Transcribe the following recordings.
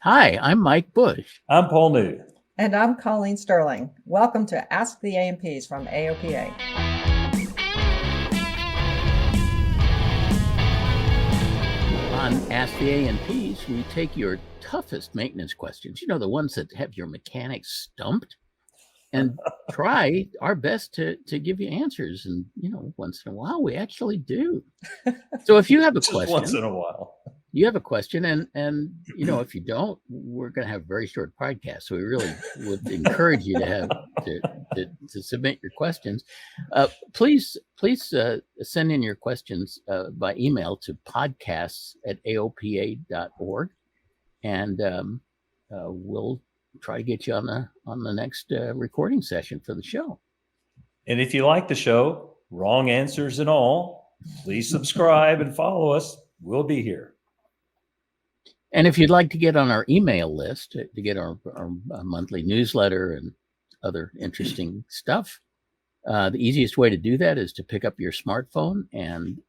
Hi, I'm Mike Bush. I'm Paul New. And I'm Colleen Sterling. Welcome to Ask the A&Ps from AOPA. On Ask the A&Ps, we take your toughest maintenance questions, the ones that have your mechanics stumped, and try our best to give you answers. And, once in a while, we actually do. So if you have a question, once in a while, you have a question, and if you don't, we're going to have a very short podcast. So we really would encourage you to have to submit your questions. Please send in your questions by email to podcasts@aopa.org, and we'll try to get you on the next recording session for the show. And if you like the show, wrong answers and all, please subscribe and follow us. We'll be here. And if you'd like to get on our email list to get our monthly newsletter and other interesting stuff, the easiest way to do that is to pick up your smartphone and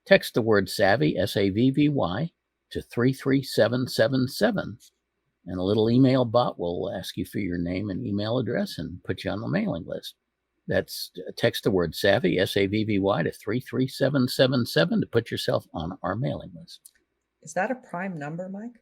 text the word SAVVY, SAVVY, to 33777. And a little email bot will ask you for your name and email address and put you on the mailing list. That's text the word SAVVY, SAVVY, to 33777 to put yourself on our mailing list. Is that a prime number, Mike?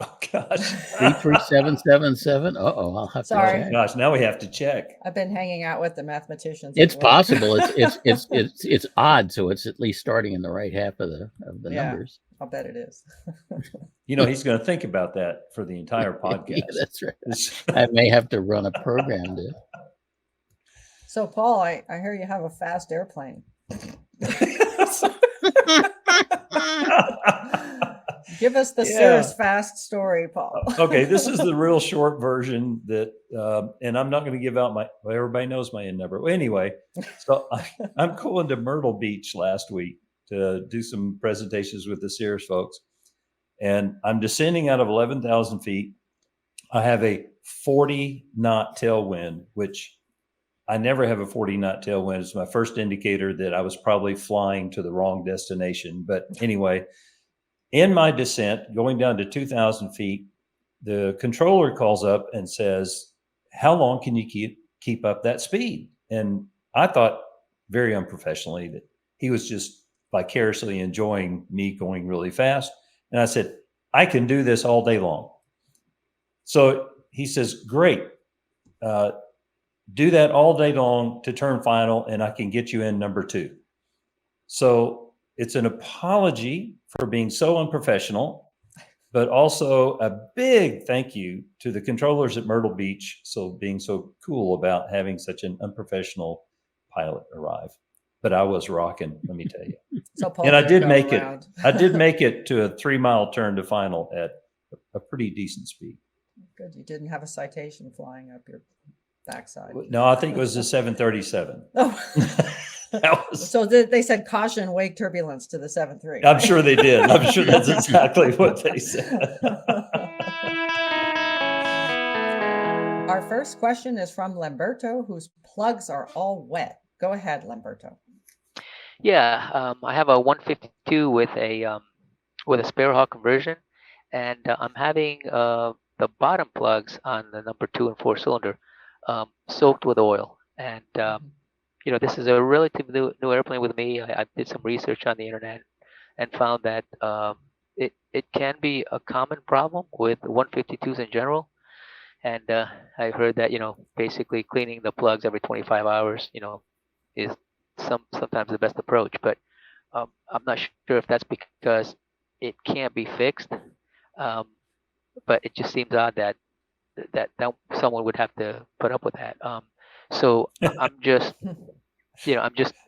Oh, gosh. 33777. I'll have to check. Gosh, now we have to check. I've been hanging out with the mathematicians. It's possible. It's odd, so it's at least starting in the right half of the numbers. I'll bet it is. He's going to think about that for the entire podcast. Yeah, that's right. I may have to run a program to. So, Paul, I hear you have a fast airplane. Give us the Cirrus fast story, Paul. Okay, this is the real short version that, and I'm not going to give out everybody knows my end number. Well, anyway, so I'm going to Myrtle Beach last week to do some presentations with the Cirrus folks. And I'm descending out of 11,000 feet. I have a 40 knot tailwind, which I never have a 40 knot tailwind. It's my first indicator that I was probably flying to the wrong destination. But anyway, in my descent, going down to 2,000 feet, the controller calls up and says, how long can you keep up that speed? And I thought very unprofessionally that he was just vicariously enjoying me going really fast. And I said, I can do this all day long. So he says, great. Do that all day long to turn final, and I can get you in number 2. So it's an apology for being so unprofessional, but also a big thank you to the controllers at Myrtle Beach, being so cool about having such an unprofessional pilot arrive. But I was rocking, let me tell you. So Paul, and I did make it. I did make it to a 3-mile turn to final at a pretty decent speed. Good, you didn't have a citation flying up your backside. No, I think it was a 737. Oh. So they said caution, wake turbulence to the 737. I'm sure they did. I'm sure that's exactly what they said. Our first question is from Lamberto, whose plugs are all wet. Go ahead, Lamberto. Yeah, I have a 152 with a spare hawk conversion, and I'm having the bottom plugs on the number 2 and 4 cylinder soaked with oil. And this is a relatively new airplane with me. I did some research on the internet and found that it can be a common problem with 152s in general. And I heard that basically cleaning the plugs every 25 hours is sometimes the best approach. But I'm not sure if that's because it can't be fixed. But it just seems odd that someone would have to put up with that. So I'm just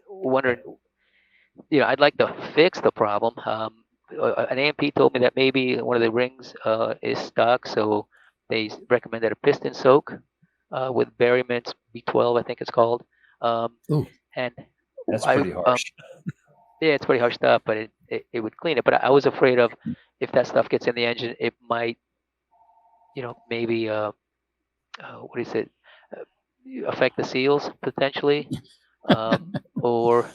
wondering, I'd like to fix the problem. An A&P told me that maybe one of the rings is stuck, so they recommended a piston soak with Preeminent B12, I think it's called. And that's pretty harsh. Yeah, it's pretty harsh stuff, but it would clean it. But I was afraid of if that stuff gets in the engine, it might, maybe affect the seals potentially, or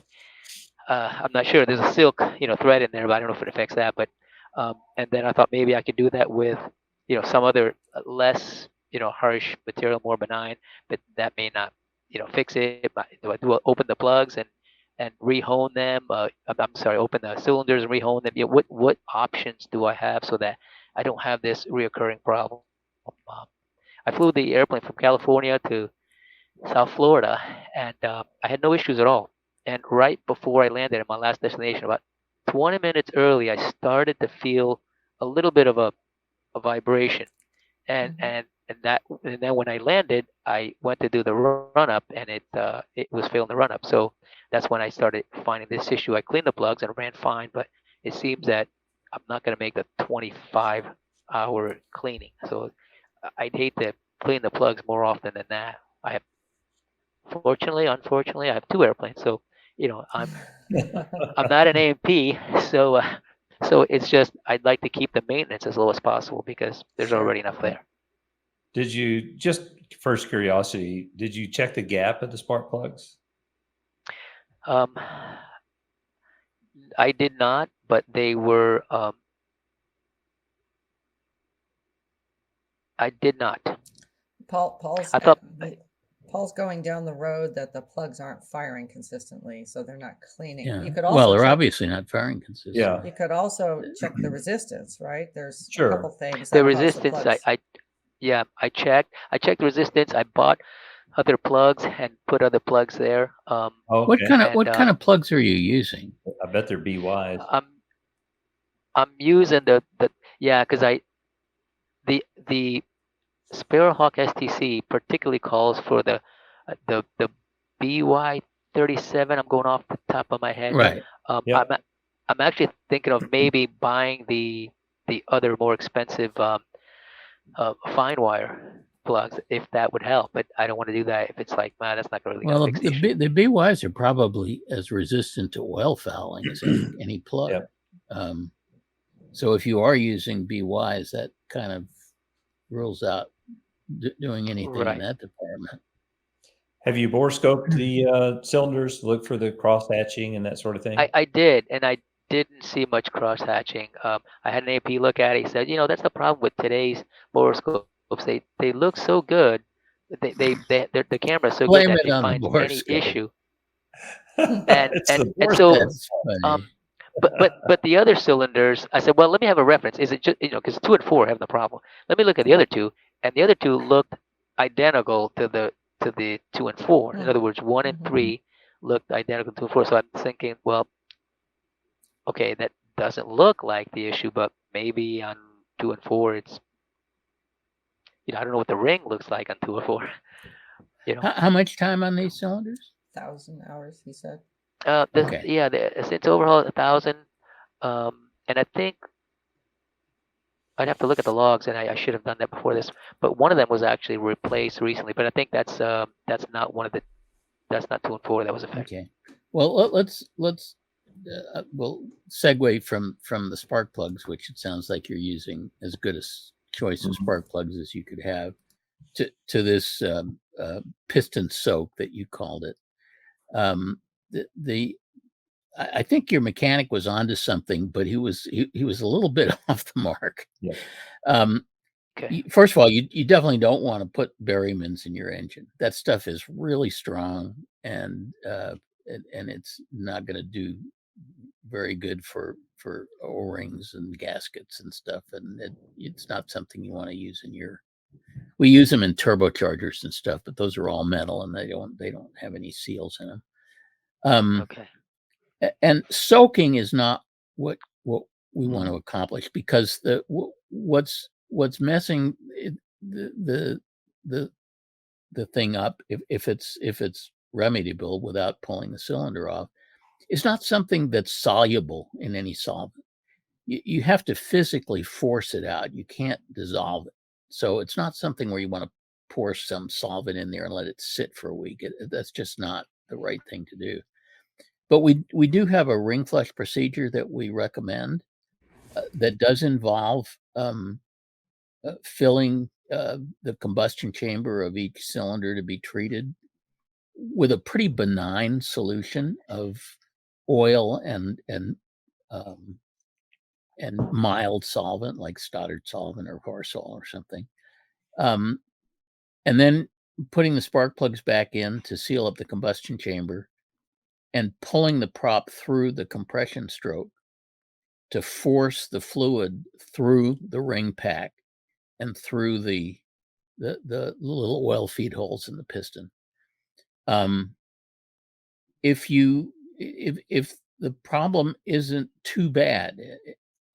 I'm not sure. There's a silk, thread in there, but I don't know if it affects that. But And then I thought maybe I could do that with, some other less, harsh material, more benign, but that may not, fix it. Do I open the plugs and rehone them? I'm sorry, open the cylinders and rehone them. What options do I have so that I don't have this reoccurring problem? I flew the airplane from California to South Florida, and I had no issues at all. And right before I landed at my last destination, about 20 minutes early, I started to feel a little bit of a vibration, and Mhm. and then when I landed, I went to do the run up, and it was failing the run up. So that's when I started finding this issue. I cleaned the plugs and it ran fine, but it seems that I'm not going to make the 25-hour cleaning. So I'd hate to clean the plugs more often than that. I have Fortunately, unfortunately, I have two airplanes, so I'm not an A&P, so so it's just I'd like to keep the maintenance as low as possible because there's Sure. already enough there. Did you, just first curiosity, did you check the gap at the spark plugs? Um, I did not, but they were. I did not. Paul's I thought. Paul's going down the road that the plugs aren't firing consistently, so they're not cleaning. Yeah. You could Well, also they're check, obviously not firing consistently. Yeah, you could also check the resistance, right? There's a Sure. couple things The that cause the resistance, plugs. yeah, I checked. I checked the resistance. I bought other plugs and put other plugs there. What okay. kind of plugs are you using? I bet they're BYs. I'm using the yeah, because the Sparrowhawk STC particularly calls for the BY37. I'm going off the top of my head. Right. Yeah. I'm actually thinking of maybe buying the other more expensive fine wire plugs if that would help. But I don't want to do that if it's like, man, that's not really Well, gonna fix the issue. the BYs are probably as resistant to oil fouling as any plug. Yep. So if you are using BYs, that kind of rules out doing anything in Right. that department. Have you bore scoped the cylinders, look for the cross hatching and that sort of thing? I did, and I didn't see much cross hatching. I had an AP look at it. He said, that's the problem with today's boroscopes. They look so good. The camera's so good Blame that it it on the finds bore any scope. issue. It's the bore So, scope. That's funny. but the other cylinders, I said, well, let me have a reference. Is it just because 2 and 4 have the problem? Let me look at the other two, and the other two looked identical to the 2 and 4. In other words, 1 and Mhm. 3 looked identical to 2 and 4. So I'm thinking, well, okay, that doesn't look like the issue, but maybe on 2 and 4, it's I don't know what the ring looks like on 2 or 4. How much time on these cylinders? 1,000 hours, he said. Okay. Yeah, since overhaul 1,000, and I think I'd have to look at the logs, and I should have done that before this. But one of them was actually replaced recently, but I think that's not one of the that's not 2 and 4 that was affected. Okay. Well, let's we'll segue from the spark plugs, which it sounds like you're using as good a choice of Mhm. spark plugs as you could have, to this piston soak that you called it. I think your mechanic was onto something, but he was a little bit off the mark. Yeah. Okay. First of all, you definitely don't want to put Berrymans in your engine. That stuff is really strong, and it's not going to do very good for O-rings and gaskets and stuff. And it's not something you want to use in your. We use them in turbochargers and stuff, but those are all metal, and they don't have any seals in them. Okay. And soaking is not what we want Mhm. to accomplish, because what's messing the thing up, if it's remediable without pulling the cylinder off, is not something that's soluble in any solvent. You have to physically force it out. You can't dissolve it. So it's not something where you want to pour some solvent in there and let it sit for a week. That's just not the right thing to do. But we do have a ring flush procedure that we recommend, that does involve filling the combustion chamber of each cylinder to be treated with a pretty benign solution of oil and mild solvent like Stoddard solvent or Horsol or something. And then putting the spark plugs back in to seal up the combustion chamber and pulling the prop through the compression stroke to force the fluid through the ring pack and through the little oil feed holes in the piston. If the problem isn't too bad,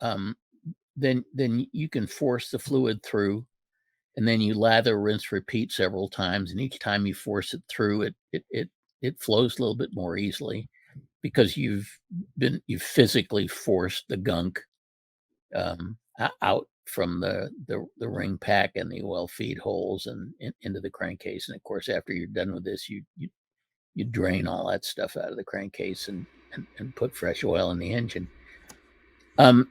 then you can force the fluid through, and then you lather, rinse, repeat several times, and each time you force it through, it flows a little bit more easily because you've physically forced the gunk out from the ring pack and the oil feed holes and into the crankcase. And of course, after you're done with this, you drain all that stuff out of the crankcase and put fresh oil in the engine. On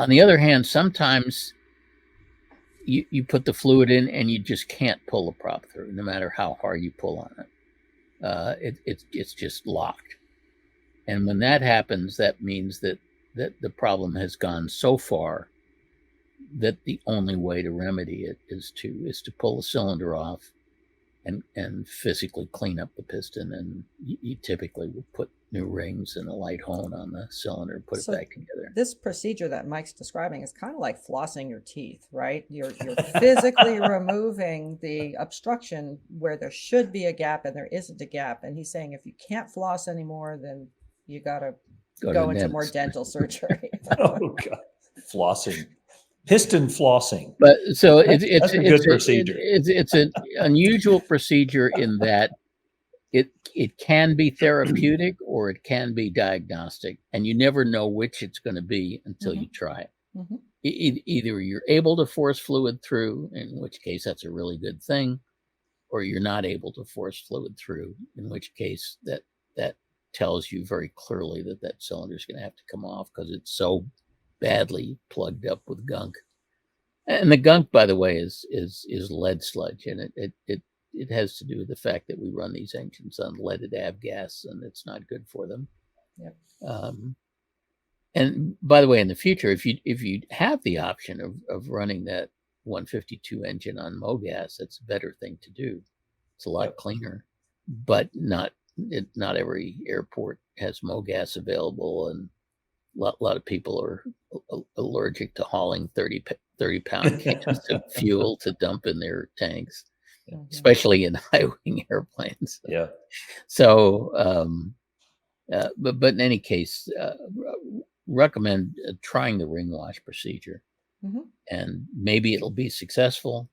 the other hand, sometimes you put the fluid in and you just can't pull the prop through, no matter how hard you pull on it. It's just locked. And when that happens, that means that the problem has gone so far that the only way to remedy it is to pull the cylinder off and physically clean up the piston. And you typically will put new rings and a light hone on the cylinder and put it back together. This procedure that Mike's describing is kind of like flossing your teeth, right? You're physically removing the obstruction where there should be a gap and there isn't a gap. And he's saying if you can't floss anymore, then you got to go into more dental surgery. Oh God, flossing, piston flossing. But so it's a good procedure. It's an unusual procedure in that it can be therapeutic or it can be diagnostic, and you never know which it's going to be until you try it. Either you're able to force fluid through, in which case that's a really good thing, or you're not able to force fluid through, in which case that tells you very clearly that cylinder is going to have to come off because it's so badly plugged up with gunk. And the gunk, by the way, is lead sludge, and it has to do with the fact that we run these engines on leaded avgas, and it's not good for them. Yep. And by the way, in the future, if you have the option of running that 152 engine on MoGas, that's a better thing to do. It's a lot cleaner, but not every airport has MoGas available, and a lot of people are allergic to hauling 30-pound cans of fuel to dump in their tanks, especially in high-wing airplanes. Yeah. So, but in any case, recommend trying the ring wash procedure, and maybe it'll be successful.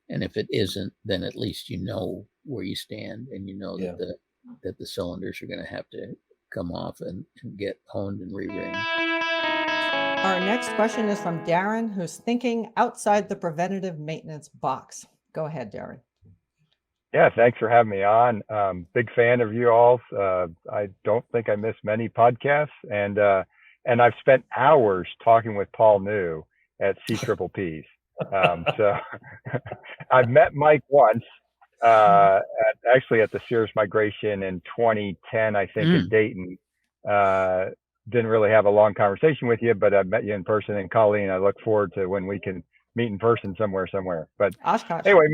And if it isn't, then at least you know where you stand, and you know that the cylinders are going to have to come off and get honed and re-ringed. Our next question is from Darin, who's thinking outside the preventative maintenance box. Go ahead, Darin. Yeah, thanks for having me on. Big fan of you all. I don't think I miss many podcasts, and I've spent hours talking with Paul New at CPPs. So I've met Mike once, actually at the Cirrus migration in 2010, I think, in Dayton. Didn't really have a long conversation with you, but I met you in person in Colleen. I look forward to when we can meet in person somewhere. But Oshkosh. Anyway,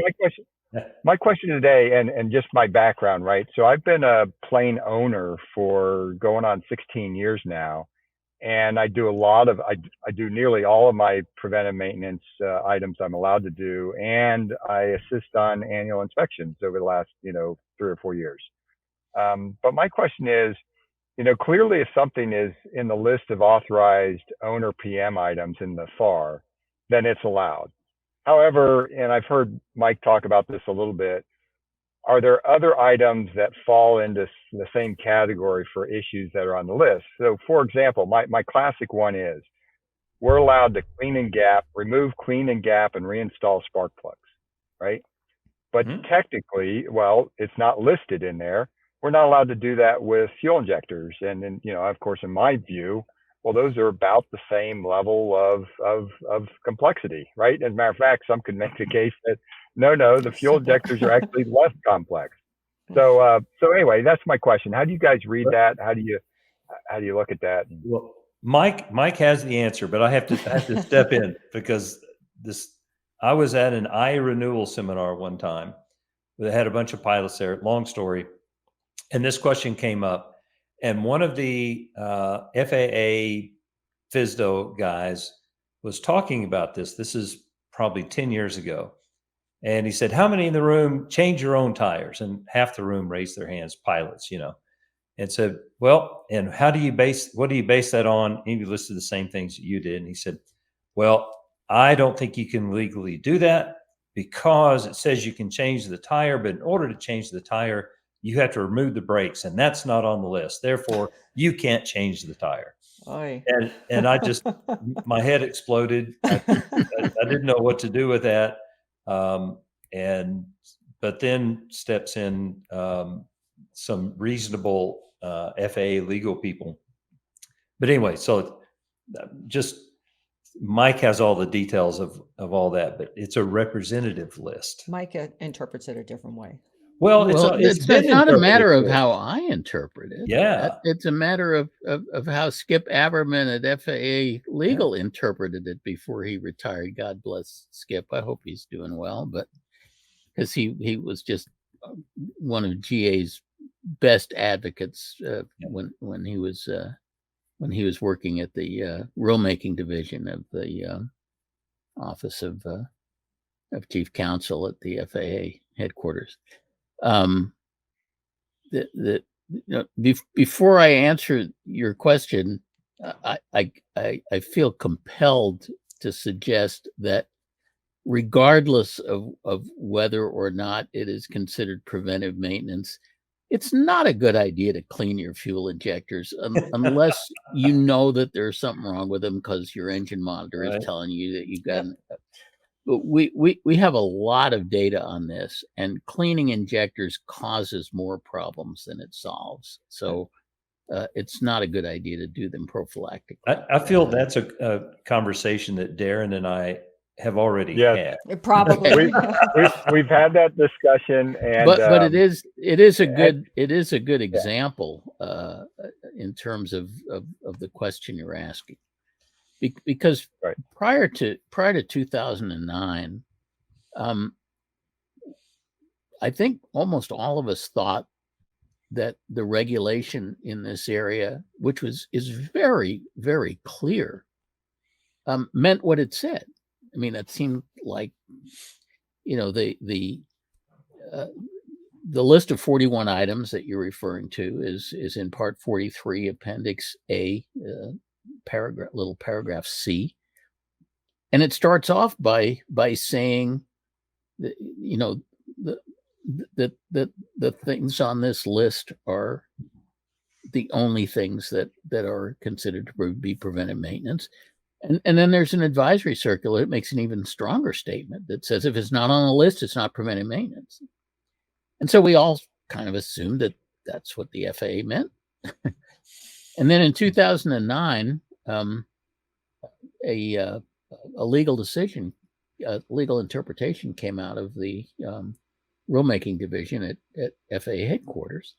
my question today, and just my background, right? So I've been a plane owner for going on 16 years now, and I do I do nearly all of my preventive maintenance items I'm allowed to do, and I assist on annual inspections over the last 3 or 4 years. But my question is, clearly if something is in the list of authorized owner PM items in the FAR, then it's allowed. However, and I've heard Mike talk about this a little bit, are there other items that fall into the same category for issues that are on the list? So for example, my classic one is, we're allowed to remove, clean and gap, and reinstall spark plugs, right? But technically, it's not listed in there. We're not allowed to do that with fuel injectors. And then, of course, in my view, those are about the same level of complexity, right? As a matter of fact, some could make the case that no, the fuel injectors are actually less complex. So anyway, that's my question. How do you guys read that? How do you look at that? Well, Mike has the answer, but I have to step in because I was at an eye renewal seminar one time. They had a bunch of pilots there. Long story, and this question came up, and one of the FAA FSDO guys was talking about this. This is probably 10 years ago. And he said, how many in the room change your own tires? And half the room raised their hands, pilots, and said, well, and what do you base that on? And he listed the same things that you did. And he said, well, I don't think you can legally do that because it says you can change the tire, but in order to change the tire, you have to remove the brakes, and that's not on the list. Therefore, you can't change the tire. Oy. And I just, my head exploded. I didn't know what to do with that. But then steps in some reasonable FAA legal people. But anyway, so just Mike has all the details of all that, but it's a representative list. Mike interprets it a different way. Well, it's not a matter of how I interpret it. Yeah. It's a matter of how Skip Averman at FAA Legal interpreted it before he retired. God bless Skip. I hope he's doing well, but because he was just one of GA's best advocates when he was working at the rulemaking division of the Office of Chief Counsel at the FAA headquarters. Before I answer your question, I feel compelled to suggest that regardless of whether or not it is considered preventive maintenance, it's not a good idea to clean your fuel injectors unless you know that there's something wrong with them because your engine monitor is telling you that you've got. But we have a lot of data on this, and cleaning injectors causes more problems than it solves. So it's not a good idea to do them prophylactically. I feel that's a conversation that Darin and I have already had. Probably we've had that discussion, and but it is a good example in terms of the question you're asking. Because prior to 2009, I think almost all of us thought that the regulation in this area, which is very, very clear, meant what it said. I mean, it seemed like, the list of 41 items that you're referring to is in Part 43, Appendix A. Paragraph C, and it starts off by saying that, the things on this list are the only things that are considered to be preventive maintenance, and then there's an advisory circular that makes an even stronger statement that says if it's not on the list, it's not preventive maintenance, and so we all kind of assumed that that's what the FAA meant. And then in 2009, a legal decision, legal interpretation came out of the rulemaking division at FAA headquarters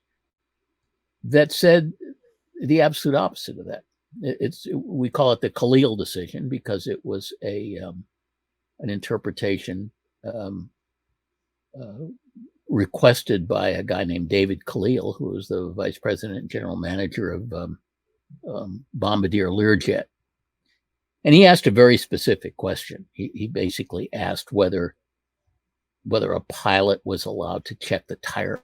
that said the absolute opposite of that. We call it the Khalil decision because it was an interpretation requested by a guy named David Khalil, who was the vice president and general manager of Bombardier Learjet. And he asked a very specific question. He basically asked whether a pilot was allowed to check the tire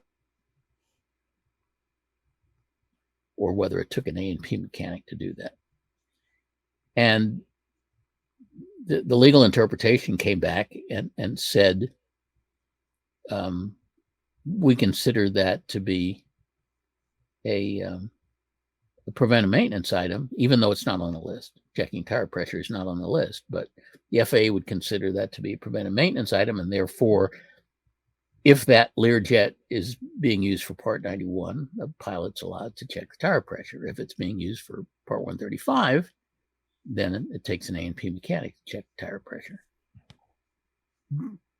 or whether it took an A&P mechanic to do that. And the legal interpretation came back and said, we consider that to be a preventive maintenance item, even though it's not on the list. Checking tire pressure is not on the list, but the FAA would consider that to be a preventive maintenance item, and therefore, if that Learjet is being used for Part 91, the pilot's allowed to check the tire pressure. If it's being used for Part 135, then it takes an A&P mechanic to check the tire pressure.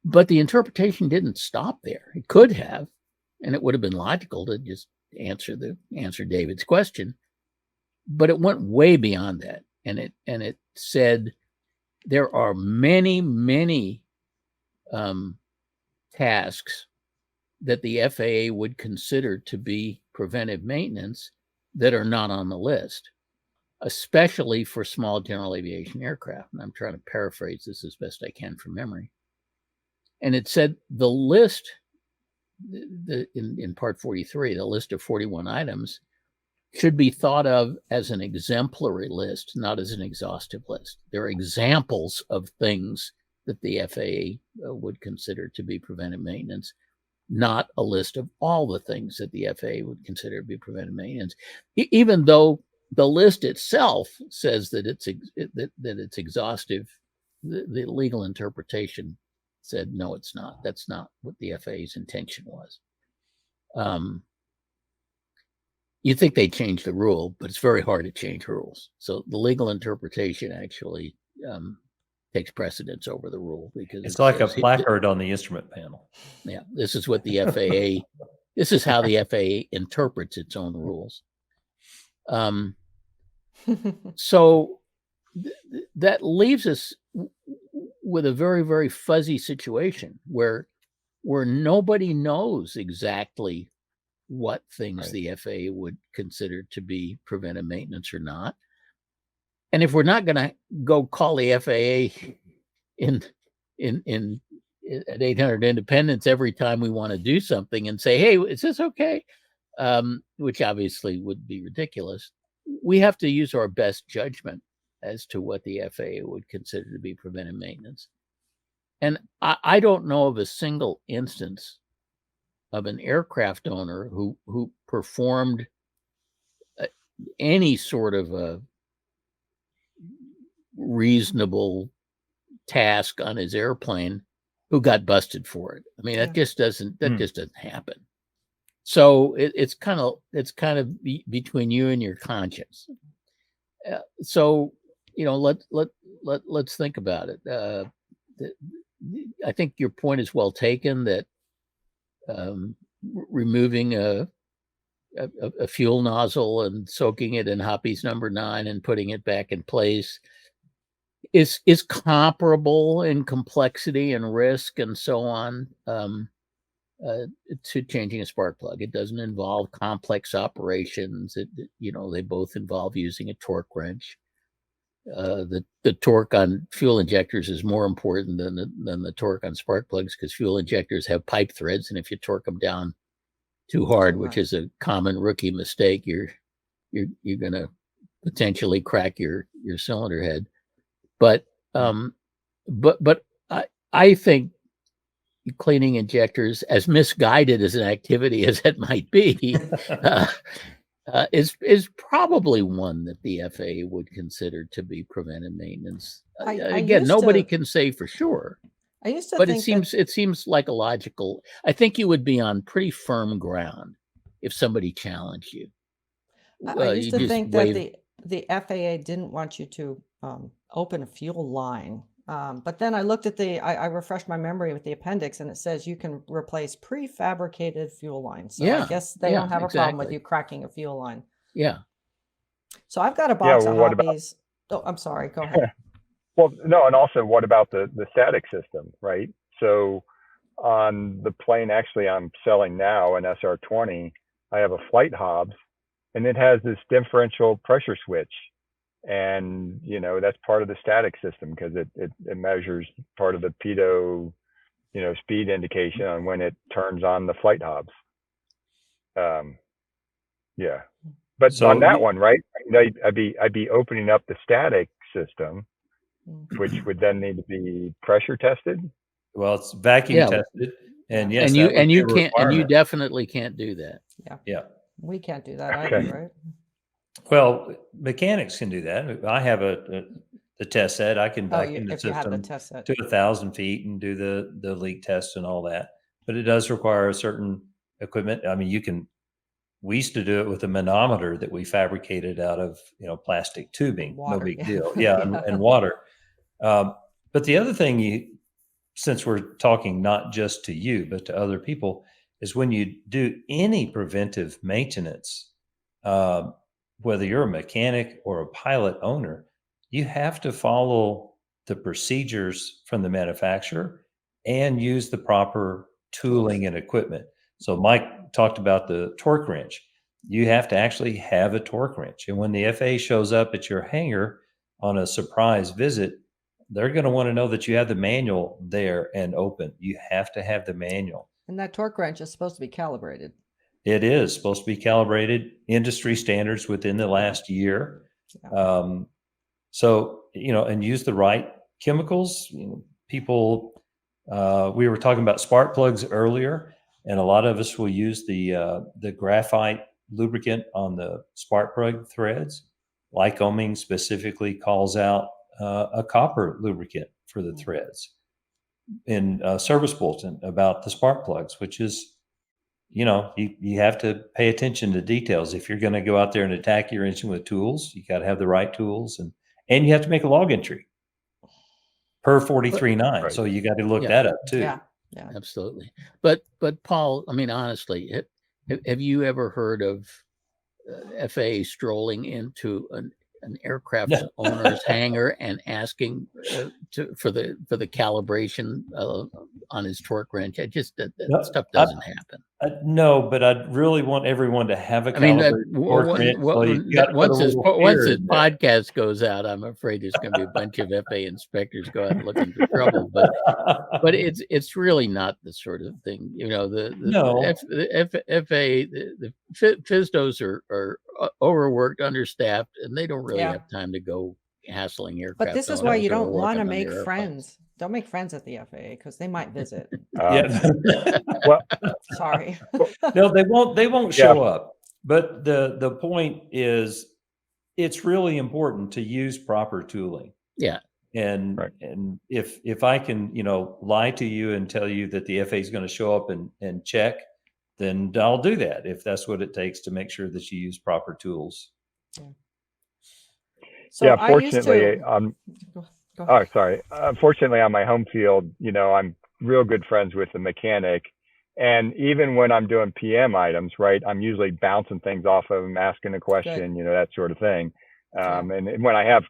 But the interpretation didn't stop there. It could have, and it would have been logical to just answer David's question. but it went way beyond that, and it said there are many tasks that the FAA would consider to be preventive maintenance that are not on the list, especially for small general aviation aircraft. And I'm trying to paraphrase this as best I can from memory. And it said the list, in Part 43, the list of 41 items should be thought of as an exemplary list, not as an exhaustive list. They're examples of things that the FAA would consider to be preventive maintenance, not a list of all the things that the FAA would consider to be preventive maintenance, even though the list itself says that it's exhaustive. The legal interpretation said, no, it's not. That's not what the FAA's intention was. You think they changed the rule, but it's very hard to change rules. So the legal interpretation actually takes precedence over the rule, because It's like a placard on the instrument panel. Yeah, this is what the FAA, this is how the FAA interprets its own rules. So that leaves us with a very, very fuzzy situation where nobody knows exactly what things the FAA would consider to be preventive maintenance or not. And if we're not going to go call the FAA at 800 Independence every time we want to do something and say, hey, is this okay? Which obviously would be ridiculous. We have to use our best judgment as to what the FAA would consider to be preventive maintenance. And I don't know of a single instance of an aircraft owner who performed any sort of a reasonable task on his airplane who got busted for it. I mean, that just doesn't happen. So it's kind of between you and your conscience. So let's think about it. I think your point is well taken that removing a fuel nozzle and soaking it in Hoppy's number 9 and putting it back in place is comparable in complexity and risk and so on to changing a spark plug. It doesn't involve complex operations. They both involve using a torque wrench. The torque on fuel injectors is more important than the torque on spark plugs, because fuel injectors have pipe threads, and if you torque them down too hard, which is a common rookie mistake, you're going to potentially crack your cylinder head. But I think cleaning injectors, as misguided as an activity as it might be, is probably one that the FAA would consider to be preventive maintenance. Again, nobody can say for sure. I used to but think it seems like a logical. I think you would be on pretty firm ground if somebody challenged you. I used to think that the FAA didn't want you to open a fuel line. But then I looked at I refreshed my memory with the appendix, and it says you can replace prefabricated fuel lines. So I guess they don't have a problem with you cracking a fuel line. Yeah. So I've got a box of Hoppies. Oh, I'm sorry. Go ahead. Well, no, and also what about the static system, right? So on the plane actually I'm selling now, an SR-20, I have a flight Hobbs, and it has this differential pressure switch. And, that's part of the static system, because it measures part of the pitot, speed indication on when it turns on the flight Hobbs. Yeah. But so on that one, right, I'd be opening up the static system, which would then need to be pressure tested. Well, it's vacuum tested, and yes, you definitely can't do that. Yeah, we can't do that either, right? Well, mechanics can do that. I have the test set. I can vacuum the system to 1,000 feet and do the leak test and all that. But it does require a certain equipment. I mean, we used to do it with a manometer that we fabricated out of plastic tubing. Water, no big deal. Yeah, and water. But the other thing, since we're talking not just to you but to other people, is when you do any preventive maintenance, whether you're a mechanic or a pilot owner, you have to follow the procedures from the manufacturer and use the proper tooling and equipment. So Mike talked about the torque wrench. You have to actually have a torque wrench. And when the FAA shows up at your hangar on a surprise visit, they're going to want to know that you have the manual there and open. You have to have the manual. And that torque wrench is supposed to be calibrated. It is supposed to be calibrated, industry standards within the last year. Yeah. So, and use the right chemicals. People, we were talking about spark plugs earlier, and a lot of us will use the graphite lubricant on the spark plug threads. Lycoming specifically calls out a copper lubricant for the threads in service bulletin about the spark plugs, which is, you have to pay attention to details. If you're going to go out there and attack your engine with tools, you got to have the right tools, and you have to make a log entry per 43.9. Right. So you got to look Yeah. that up too. Yeah. Absolutely. But Paul, I mean, honestly, have you ever heard of FAA strolling into an aircraft owner's hangar and asking for the calibration on his torque wrench? That No, stuff doesn't happen. No, but I'd really want everyone to have a calibrated torque wrench. So you gotta put a once this little fear in there. podcast goes out, I'm afraid there's going to be a bunch of FAA inspectors go out looking for trouble. But it's really not the sort of thing, No. the FISDOs are overworked, understaffed, and they don't really Yeah. have time to go hassling aircraft. But this is owners why you who are don't want to working on make their airplanes. friends. Don't make friends at the FAA because they might visit. Yeah. Well, Sorry. No, they won't Yeah. show up. But the point is, it's really important to use proper tooling. Yeah. And Right. and if I can, lie to you and tell you that the FAA is going to show up and check, then I'll do that if that's what it takes to make sure that you use proper tools. So yeah, I used fortunately, to. Go ahead. oh, sorry. Fortunately, on my home field, I'm real good friends with the mechanic. And even when I'm doing PM items, right, I'm usually bouncing things off of them, asking a question, that sort of thing. And when I have,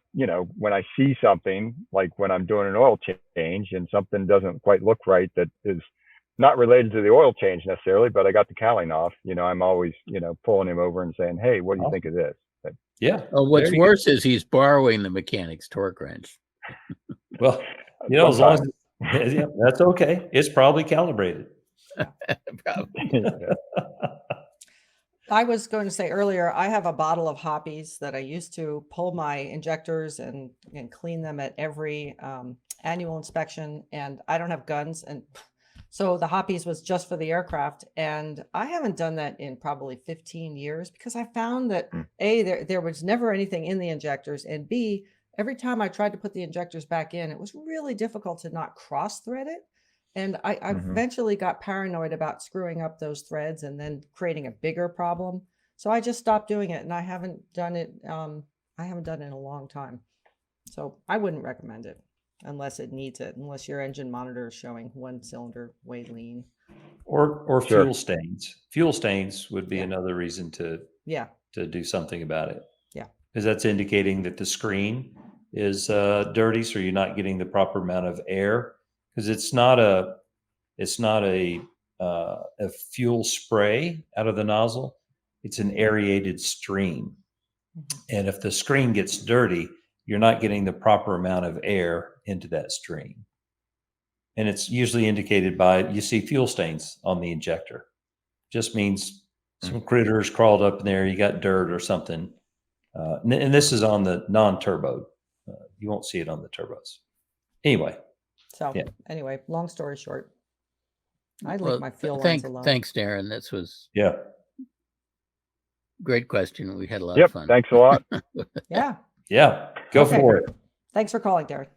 when I see something, like when I'm doing an oil change and something doesn't quite look right, that is not related to the oil change necessarily, but I got the cowling off, I'm always, pulling him over and saying, hey, what do you think of this? Yeah. What's there you worse is he's borrowing the mechanic's torque wrench. go. Well, as long as yeah, that's okay. It's probably calibrated. Probably. I was going to say earlier, I have a bottle of hoppies that I used to pull my injectors and clean them at every annual inspection. And I don't have guns. And so the hoppies was just for the aircraft. And I haven't done that in probably 15 years because I found that A, there was never anything in the injectors. And B, every time I tried to put the injectors back in, it was really difficult to not cross thread it. And I eventually got paranoid about screwing up those threads and then creating a bigger problem. So I just stopped doing it, and I haven't done it. I haven't done it in a long time. So I wouldn't recommend it unless it needs it, unless your engine monitor is showing one cylinder way lean. Or Sure. fuel stains. Fuel stains would be Yeah. another reason to do something about it. Yeah. Because that's indicating that the screen is dirty, so you're not getting the proper amount of air. Because it's not a fuel spray out of the nozzle. It's an aerated stream. And if the screen gets dirty, you're not getting the proper amount of air into that stream. And it's usually indicated by, you see fuel stains on the injector. Just means some critters crawled up in there, you got dirt or something. And this is on the non-turbo. You won't see it on the turbos. Anyway. So Yeah. anyway, long story short, I Well, leave my fuel lines alone. Thanks, Darin. This was Yeah. great question. We had a lot Yep. of fun. Thanks a lot. Yeah. Yeah. Go Okay. for it. Thanks for calling, Derek.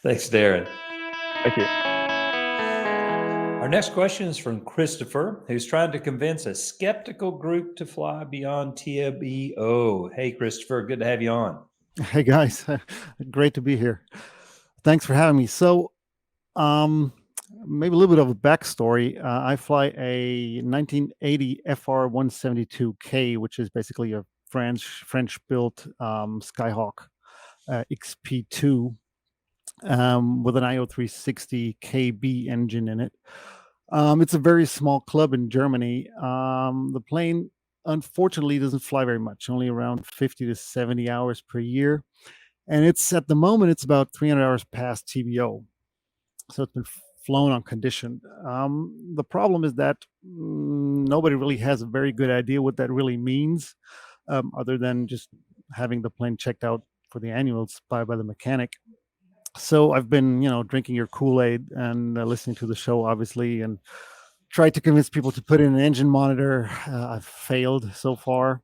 Thanks, Darin. Thank you. Our next question is from Christopher, who's trying to convince a skeptical group to fly beyond TBO. Hey, Christopher, good to have you on. Hey guys, great to be here. Thanks for having me. So, maybe a little bit of a backstory. I fly a 1980 FR 172K, which is basically a French built Skyhawk XP2 with an IO360 KB engine in it. It's a very small club in Germany. The plane, unfortunately, doesn't fly very much, only around 50 to 70 hours per year. And it's at the moment, it's about 300 hours past TBO. So it's been flown on condition. The problem is that nobody really has a very good idea what that really means, other than just having the plane checked out for the annuals by the mechanic. So I've been, drinking your Kool-Aid and listening to the show, obviously, and tried to convince people to put in an engine monitor. I've failed so far.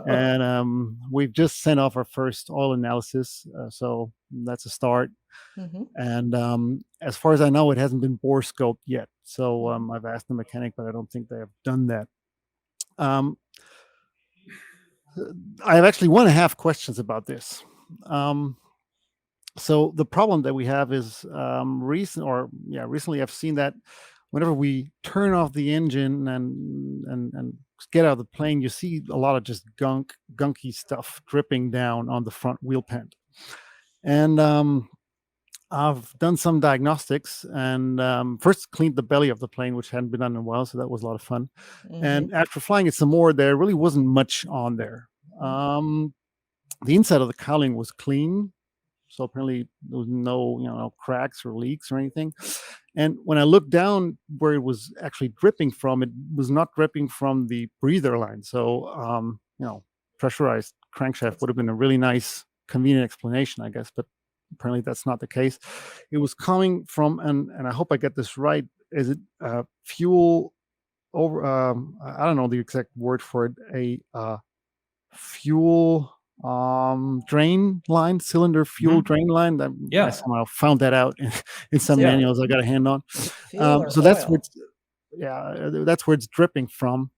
And we've just sent off our first oil analysis. So that's a start. Mm-hmm. And as far as I know, it hasn't been bore scoped yet. So I've asked the mechanic, but I don't think they have done that. I have actually 1.5 questions about this. So the problem that we have is recently I've seen that whenever we turn off the engine and get out of the plane, you see a lot of just gunky stuff dripping down on the front wheel pant. And I've done some diagnostics and first cleaned the belly of the plane, which hadn't been done in a while, so that was a lot of fun. Mm-hmm. And after flying it some more, there really wasn't much on there. The inside of the cowling was clean. So apparently there was no cracks or leaks or anything. And when I looked down where it was actually dripping from, it was not dripping from the breather line. So, pressurized crankshaft would have been a really nice, convenient explanation, I guess. But apparently that's not the case. It was coming from, and I hope I get this right, is it fuel over, I don't know the exact word for it, a fuel drain line, cylinder fuel drain line. I somehow found that out in some manuals I got a hand on. So that's where that's where it's dripping from.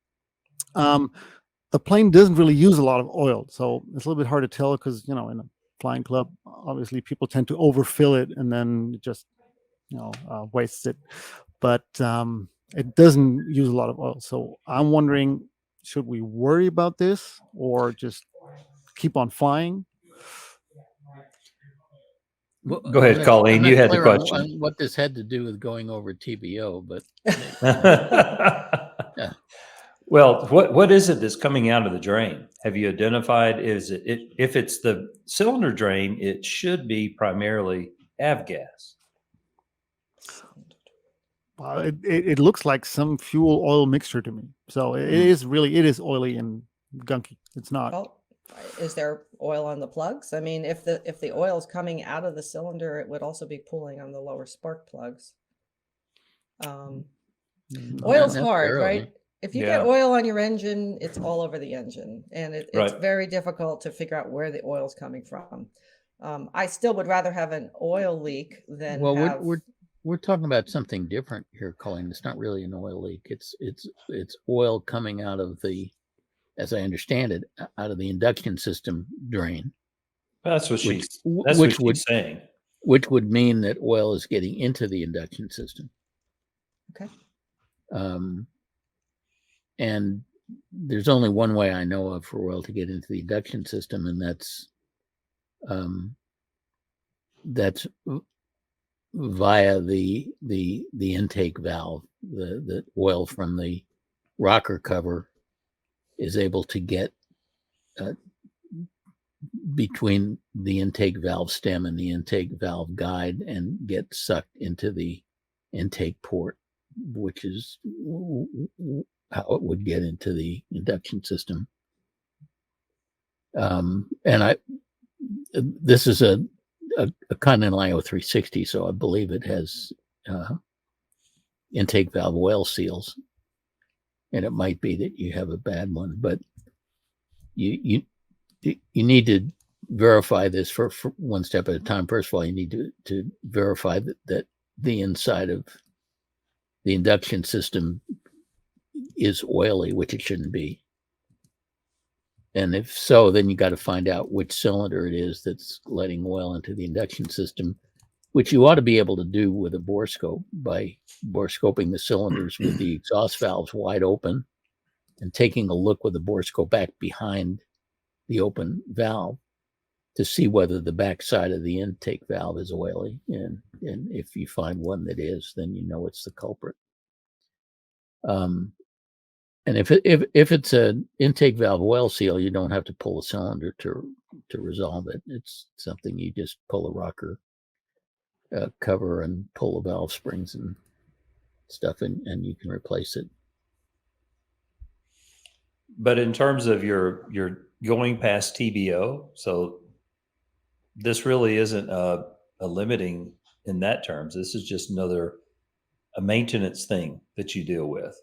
The plane doesn't really use a lot of oil, so it's a little bit hard to tell because in a flying club, obviously people tend to overfill it and then just wastes it. But it doesn't use a lot of oil, so I'm wondering, should we worry about this or just keep on flying? Well, go ahead, Colleen. You had the question. On what this had to do with going over TBO, but yeah. Well, what is it that's coming out of the drain? Have you identified? Is it if it's the cylinder drain, it should be primarily avgas. Well, it looks like some fuel oil mixture to me. So it is oily and gunky. It's not. Well, is there oil on the plugs? I mean, if the oil is coming out of the cylinder, it would also be pooling on the lower spark plugs. Oil's hard, right? If you get oil on your engine, it's all over the engine, and it's very difficult to figure out where the oil's coming from. I still would rather have an oil leak than we're talking about something different here, Colleen. It's not really an oil leak. It's oil coming out of the, as I understand it, out of the induction system drain. That's what she's saying. Which would mean that oil is getting into the induction system. Okay. And there's only one way I know of for oil to get into the induction system, and that's via the intake valve. The oil from the rocker cover is able to get between the intake valve stem and the intake valve guide and get sucked into the intake port, which is how it would get into the induction system. And this is a Continental IO360, so I believe it has intake valve oil seals, and it might be that you have a bad one, but you need to verify this for one step at a time. First of all, you need to verify that the inside of the induction system is oily, which it shouldn't be. And if so, then you got to find out which cylinder it is that's letting oil into the induction system, which you ought to be able to do with a bore scope by bore scoping the cylinders with the exhaust valves wide open and taking a look with the bore scope back behind the open valve to see whether the backside of the intake valve is oily. And if you find one that is, then you know it's the culprit. And if it's an intake valve oil seal, you don't have to pull a cylinder to resolve it. It's something you just pull a rocker cover and pull the valve springs and stuff, and you can replace it. But in terms of your going past TBO, so this really isn't a limiting in that terms. This is just a maintenance thing that you deal with.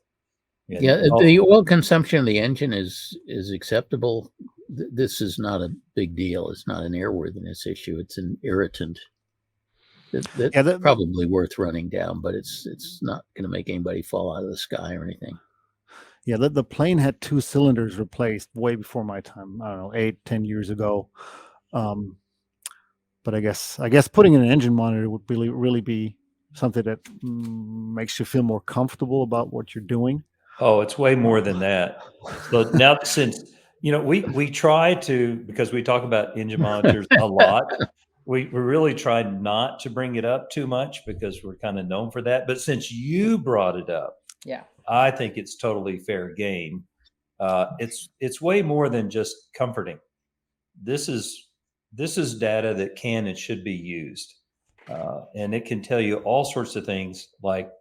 And Yeah, the oil consumption of the engine is acceptable. This is not a big deal. It's not an airworthiness issue. It's an irritant that's probably worth running down, but it's not going to make anybody fall out of the sky or anything. Yeah, the plane had 2 cylinders replaced way before my time. I don't know, 8-10 years ago. But I guess putting in an engine monitor would really be something that makes you feel more comfortable about what you're doing. Oh, it's way more than that. So now, since we try to, because we talk about engine monitors a lot, we really try not to bring it up too much because we're kind of known for that. But since you brought it up, Yeah, I think it's totally fair game. It's way more than just comforting. This is data that can and should be used, and it can tell you all sorts of things. Like,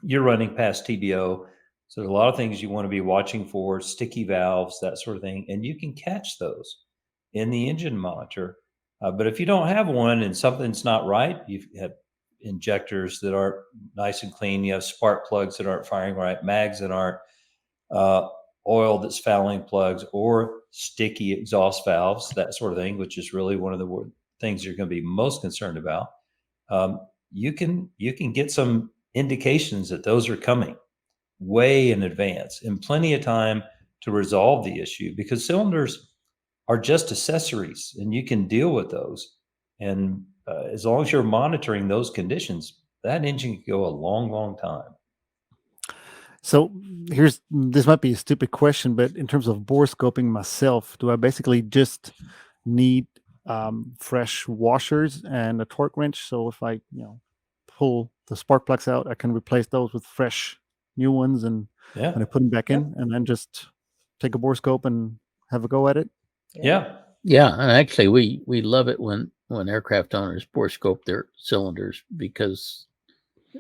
you're running past TBO, so there's a lot of things you want to be watching for, sticky valves, that sort of thing, and you can catch those in the engine monitor. But if you don't have one and something's not right, you have injectors that aren't nice and clean, you have spark plugs that aren't firing right, mags that aren't, oil that's fouling plugs, or sticky exhaust valves, that sort of thing, which is really one of the things you're going to be most concerned about. You can get some indications that those are coming way in advance and plenty of time to resolve the issue, because cylinders are just accessories and you can deal with those. And as long as you're monitoring those conditions, that engine can go a long, long time. So this might be a stupid question, but in terms of bore scoping myself, do I basically just need fresh washers and a torque wrench? So if I pull the spark plugs out, I can replace those with fresh new ones and Yeah. I put them back in, and then just take a bore scope and have a go at it. Yeah. Yeah, and actually, we love it when aircraft owners bore scope their cylinders, because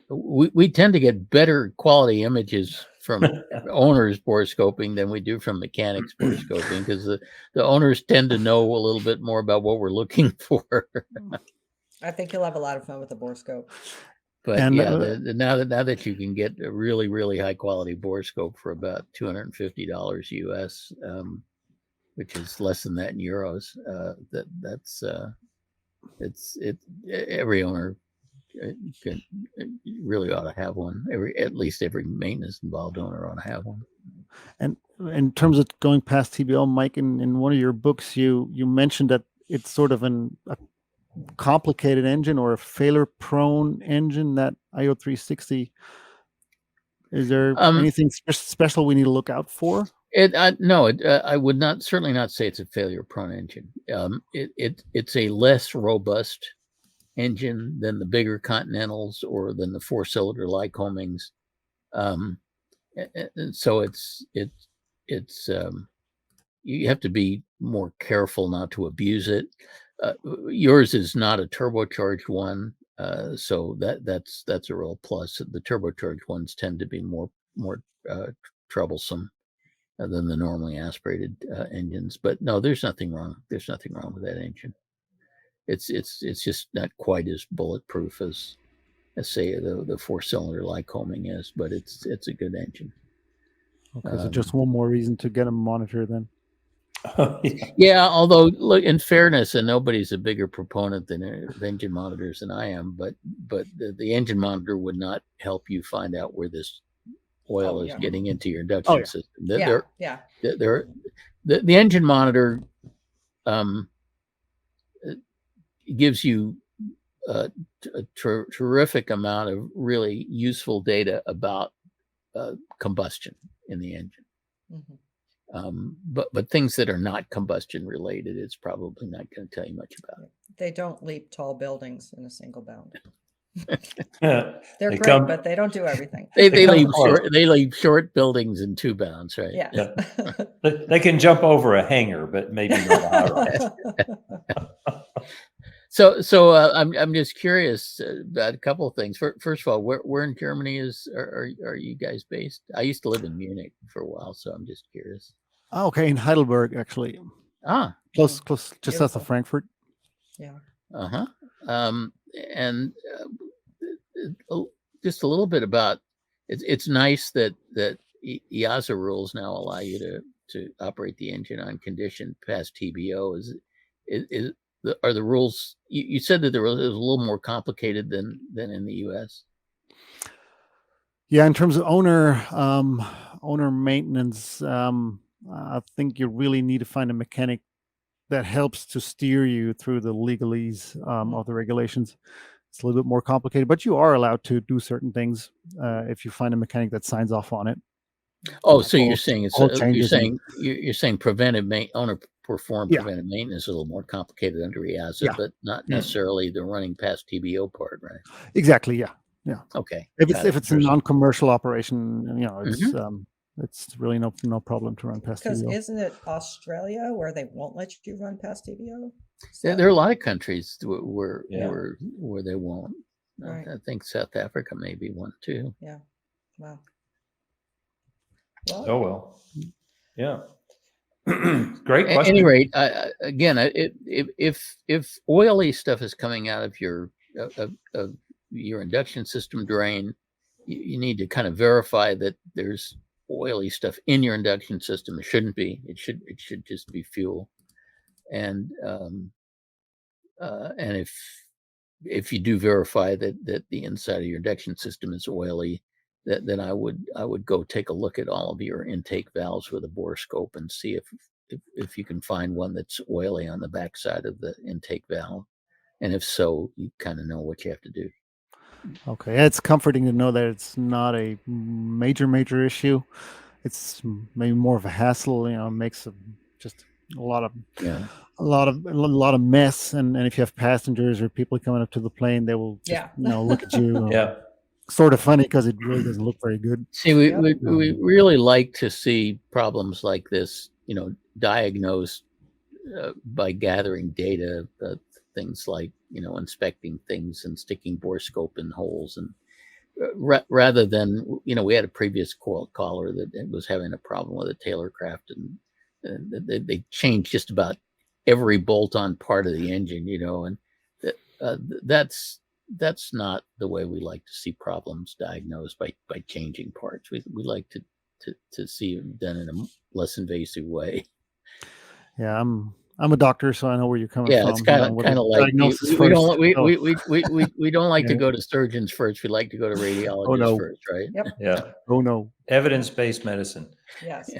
we tend to get better quality images from owners bore scoping than we do from mechanics bore scoping, because the owners tend to know a little bit more about what we're looking for. I think you'll have a lot of fun with the bore scope. But And, yeah, now that you can get a really, really high quality bore scope for about $250 US, which is less than that in euros, every owner really ought to have one. At least every maintenance involved owner ought to have one. And in terms of going past TBO, Mike, in one of your books, you mentioned that it's sort of a complicated engine or a failure-prone engine, that IO360. Is there anything special we need to look out for? I would certainly not say it's a failure-prone engine. It's a less robust engine than the bigger Continentals or than the 4-cylinder Lycomings. And so it's you have to be more careful not to abuse it. Yours is not a turbocharged one, so that's a real plus. The turbocharged ones tend to be more troublesome than the normally aspirated engines. But no, there's nothing wrong. There's nothing wrong with that engine. It's just not quite as bulletproof as say the 4-cylinder Lycoming is, but it's a good engine. Okay, so just one more reason to get a monitor then. Yeah, although, look, in fairness, and nobody's a bigger proponent of engine monitors than I am, but the engine monitor would not help you find out where this oil is getting into your induction system. The engine monitor gives you a terrific amount of really useful data about combustion in the engine. Mm-hmm. But things that are not combustion related, it's probably not going to tell you much about. They don't leap tall buildings in a single bound. Yeah. They're They great, come- but they don't do everything. They come leave close. short. They leave short buildings in 2 bounds, right? Yeah. They can jump over a hangar, but maybe not a high rise. So I'm just curious about a couple of things. First of all, where in Germany are you guys based? I used to live in Munich for a while, so I'm just curious. Okay, in Heidelberg, actually, close just south Beautiful. of Frankfurt. Yeah. Uh-huh. And just a little bit about it's nice that EASA rules now allow you to operate the engine on condition past TBO. Are the rules? You said that it was a little more complicated than in the U.S. Yeah, in terms of owner maintenance, I think you really need to find a mechanic that helps to steer you through the legalese of the regulations. It's a little bit more complicated, but you are allowed to do certain things if you find a mechanic that signs off on it. Oh, so you're saying it's all changes you're saying owner perform Yeah. preventive maintenance is a little more complicated under EASA, Yeah. but not necessarily the running past TBO part, right? Exactly. Yeah. Okay. If got it's it. it's a non-commercial operation, it's really no problem to run past Because TBO. isn't it Australia where they won't let you run past TBO? There are a lot of countries where Yeah. where they won't. Right. I think South Africa may be one too. Yeah. Wow. Well, Oh, well. Yeah. Great At question. any rate, again, if oily stuff is coming out of your induction system drain, you need to kind of verify that there's oily stuff in your induction system. It shouldn't be. It should just be fuel. And if you do verify that the inside of your induction system is oily, then I would go take a look at all of your intake valves with a bore scope and see if you can find one that's oily on the backside of the intake valve, and if so, you kind of know what you have to do. Okay, it's comforting to know that it's not a major issue. It's maybe more of a hassle. It makes just a lot of mess. And if you have passengers or people coming up to the plane, they will just, look at you. Yeah. Sort of funny because it really doesn't look very good. See, we really like to see problems like this, diagnosed by gathering data, things like inspecting things and sticking bore scope in holes, and rather than we had a previous caller that was having a problem with a Taylor craft, and they changed just about every bolt-on part of the engine, and that's not the way we like to see problems diagnosed by changing parts. We like to see it done in a less invasive way. Yeah, I'm a doctor, so I know where you're coming from. Yeah, it's kind of like we don't like to Yeah. go to surgeons first. We like to go to radiologists first, right? Yep. Yeah. Oh no. Evidence-based medicine. Yes.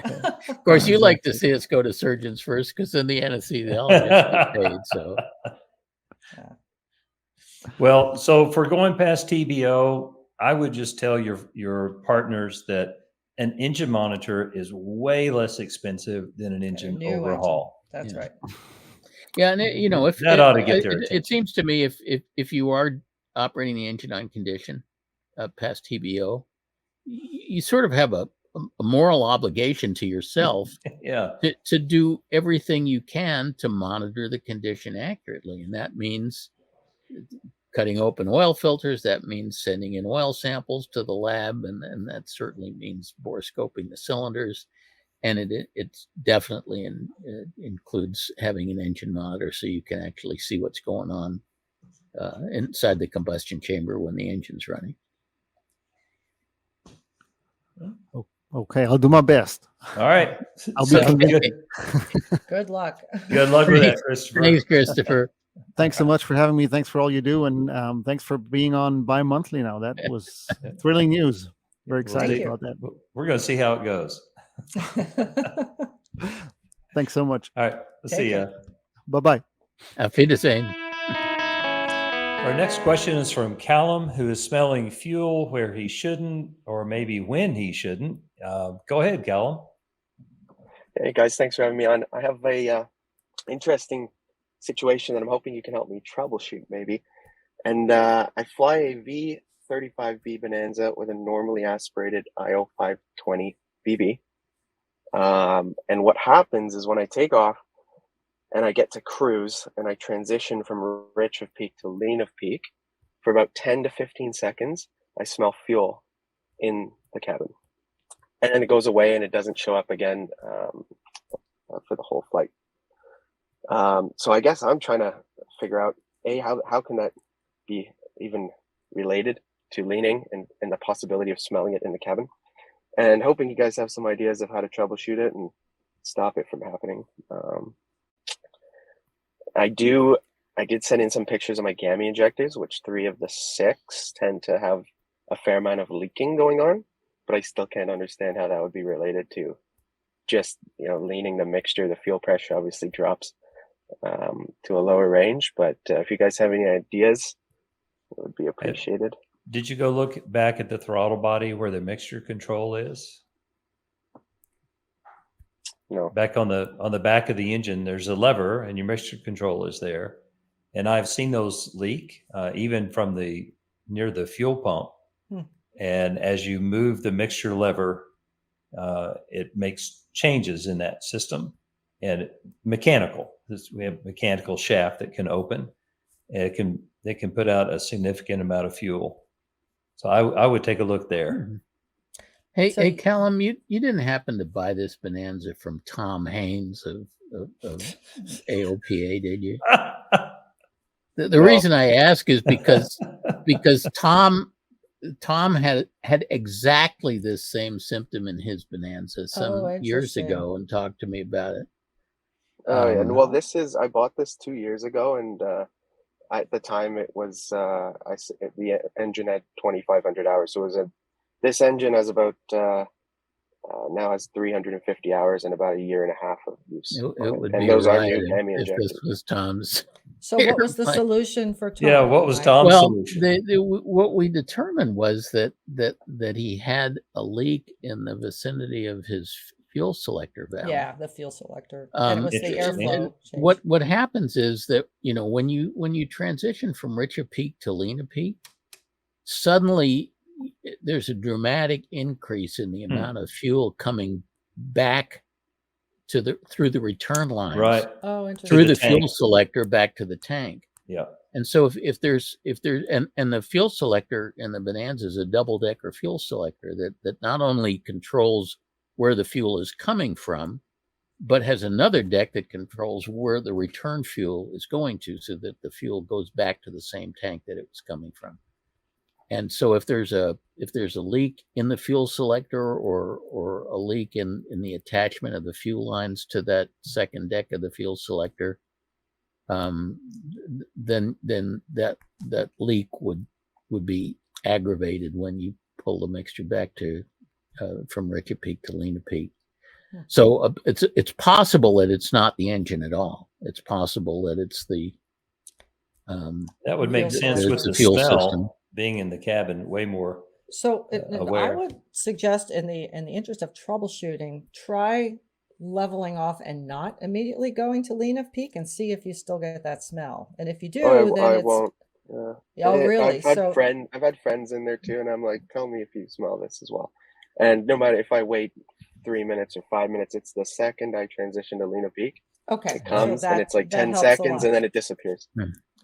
Of course, you like to see us go to surgeons first because then the anesthesiologist gets paid. So, Well, so for going past TBO, I would just tell your partners that an engine monitor is way less expensive than an engine new engine. overhaul. That's Yeah. right. yeah, and if That ought to get their it attention. seems to me if you are operating the engine on condition past TBO, you sort of have a moral obligation to yourself Yeah. to do everything you can to monitor the condition accurately, and that means cutting open oil filters. That means sending in oil samples to the lab, and that certainly means bore scoping the cylinders, and it definitely includes having an engine monitor so you can actually see what's going on inside the combustion chamber when the engine's running. Okay, I'll do my best. All right. I'll be Sounds good. Good luck. Good luck with that, Christopher. Thanks, Christopher. Thanks so much for having me. Thanks for all you do, and thanks for being on bi-monthly now. That was thrilling news. Very excited you. about that. We're going to see how it goes. Thanks so much. All right. We'll see ya. Bye-bye. Auf Wiedersehen. Our next question is from Callum, who is smelling fuel where he shouldn't, or maybe when he shouldn't. Go ahead, Callum. Hey guys, thanks for having me on. I have a interesting situation that I'm hoping you can help me troubleshoot maybe. And I fly a V35B Bonanza with a normally aspirated IO 520 BB. And what happens is when I take off and I get to cruise and I transition from rich of peak to lean of peak, for about 10 to 15 seconds, I smell fuel in the cabin. And then it goes away and it doesn't show up again for the whole flight. So I guess I'm trying to figure out, how can that be even related to leaning and the possibility of smelling it in the cabin, and hoping you guys have some ideas of how to troubleshoot it and stop it from happening. I did send in some pictures of my gammy injectors, which 3 of the 6 tend to have a fair amount of leaking going on, but I still can't understand how that would be related to just, leaning the mixture. The fuel pressure obviously drops to a lower range, but if you guys have any ideas, it would be appreciated. Did you go look back at the throttle body where the mixture control is? No. Back on the back of the engine, there's a lever, and your mixture control is there. And I've seen those leak even from near the fuel pump. And as you move the mixture lever, it makes changes in that system. And mechanical. We have mechanical shaft that can open. And it can put out a significant amount of fuel. So I would take a look there. Hey, Callum, you didn't happen to buy this Bonanza from Tom Haynes of AOPA, did you? The reason I ask is because Tom had exactly this same symptom in his Bonanza some years ago and talked to me about it. Oh yeah, well, I bought this 2 years ago, and at the time it was the engine had 2,500 hours, so this engine has about now has 350 hours and about a year and a half of use. It would and be those are right new gammy if injectors. this was Tom's. So what was the solution for Tom? Yeah, what was Mike? Tom's Well, solution? what we determined was that he had a leak in the vicinity of his fuel selector valve. Yeah, the fuel selector, and it was the Interesting. airflow. change. What happens is that when you transition from rich of peak to lean of peak, suddenly there's a dramatic increase in the amount of fuel coming back through the return lines, Right. Oh, interesting. through the the fuel tank. selector back to the tank. Yeah. And so if there's and the fuel selector in the Bonanza is a double decker fuel selector that not only controls where the fuel is coming from, but has another deck that controls where the return fuel is going to, so that the fuel goes back to the same tank that it was coming from. And so if there's a leak in the fuel selector or a leak in the attachment of the fuel lines to that second deck of the fuel selector, then that leak would be aggravated when you pull the mixture back to from rich of peak to lean of peak. So it's possible that it's not the engine at all. It's possible that it's the That would make Fuel sense selector. with It's the the fuel smell system. being in the cabin way more. So I aware. would suggest, in the interest of troubleshooting, try leveling off and not immediately going to lean of peak, and see if you still get that smell. And if you do, then I it's won't. Oh, really? I've had friends in there too, and I'm like, tell me if you smell this as well. And no matter if I wait 3 minutes or 5 minutes, it's the second I transition to lean of peak, okay. it comes, so and it's like that 10 helps a seconds, lot. and then it disappears.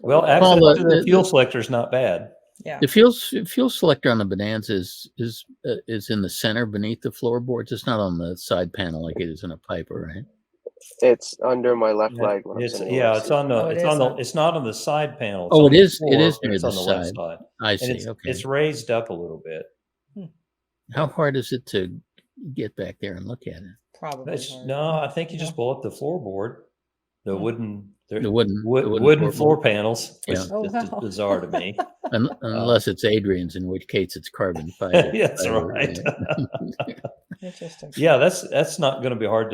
Well, access Well, to the fuel selector is not bad. Yeah. The fuel selector on the Bonanza is in the center beneath the floorboards. It's not on the side panel like it is in a Piper, right? It's under my left Yeah, leg when I'm It's sitting in yeah, the it's seat. on the Oh, it it's is on the on- it's not on the side panel. It's Oh, on it the is. floor, It is but near it's the on the left side. side. I And see. Okay. it's raised up a little bit. How hard is it to get back there and look at it? Probably. hard. No, I think you Yeah. just pull up the floorboard, the Hmm. wooden The wooden floor panels, which Yeah. is Oh, just wow. bizarre to me. Unless it's Adrian's, in which case it's carbon fiber. Yeah, that's fiber, right. Interesting. Yeah, that's not going to be hard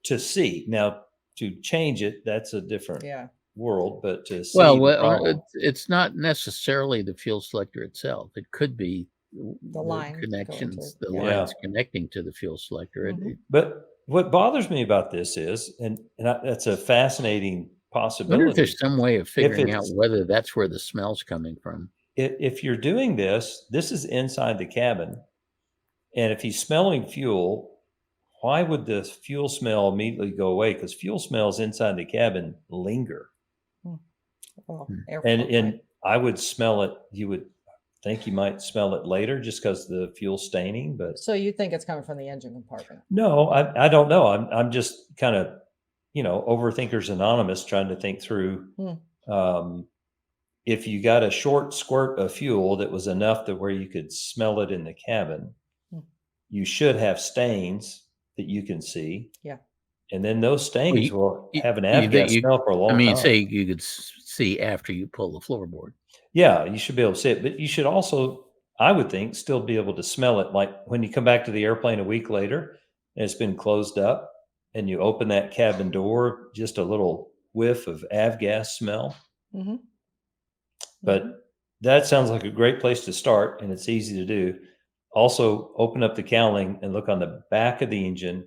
to see. Now, to change it, that's a different Yeah. world. But to see Well, the problem, it's not necessarily the fuel selector itself. It could be The line going connections, to- the yeah. lines connecting to the fuel selector. Mhm. but what bothers me about this is, that's a fascinating I wonder if possibility. there's some way of figuring out it's- whether that's where the smell's coming from. If you're doing this is inside the cabin. And if he's smelling fuel, why would the fuel smell immediately go away? Because fuel smells inside the cabin linger. Well, Hmm. airflow, And right? I would smell it. You would think you might smell it later just because the fuel staining, but So you think it's coming from the engine compartment? no, I don't know. I'm just kind of, Overthinkers Anonymous trying to think through. If you got a short squirt of fuel that was enough that where you could smell it in the cabin, you should have stains that you can see. Yeah. And then those stains will have an You- avgas you- smell for a long I mean, time. say you could see after you pull the floorboard. Yeah, you should be able to see it, but you should also, I would think, still be able to smell it. Like when you come back to the airplane a week later and it's been closed up and you open that cabin door, just a little whiff of avgas smell. Mm-hmm. But that sounds like a great place to start, and it's easy to do. Also, open up the cowling and look on the back of the engine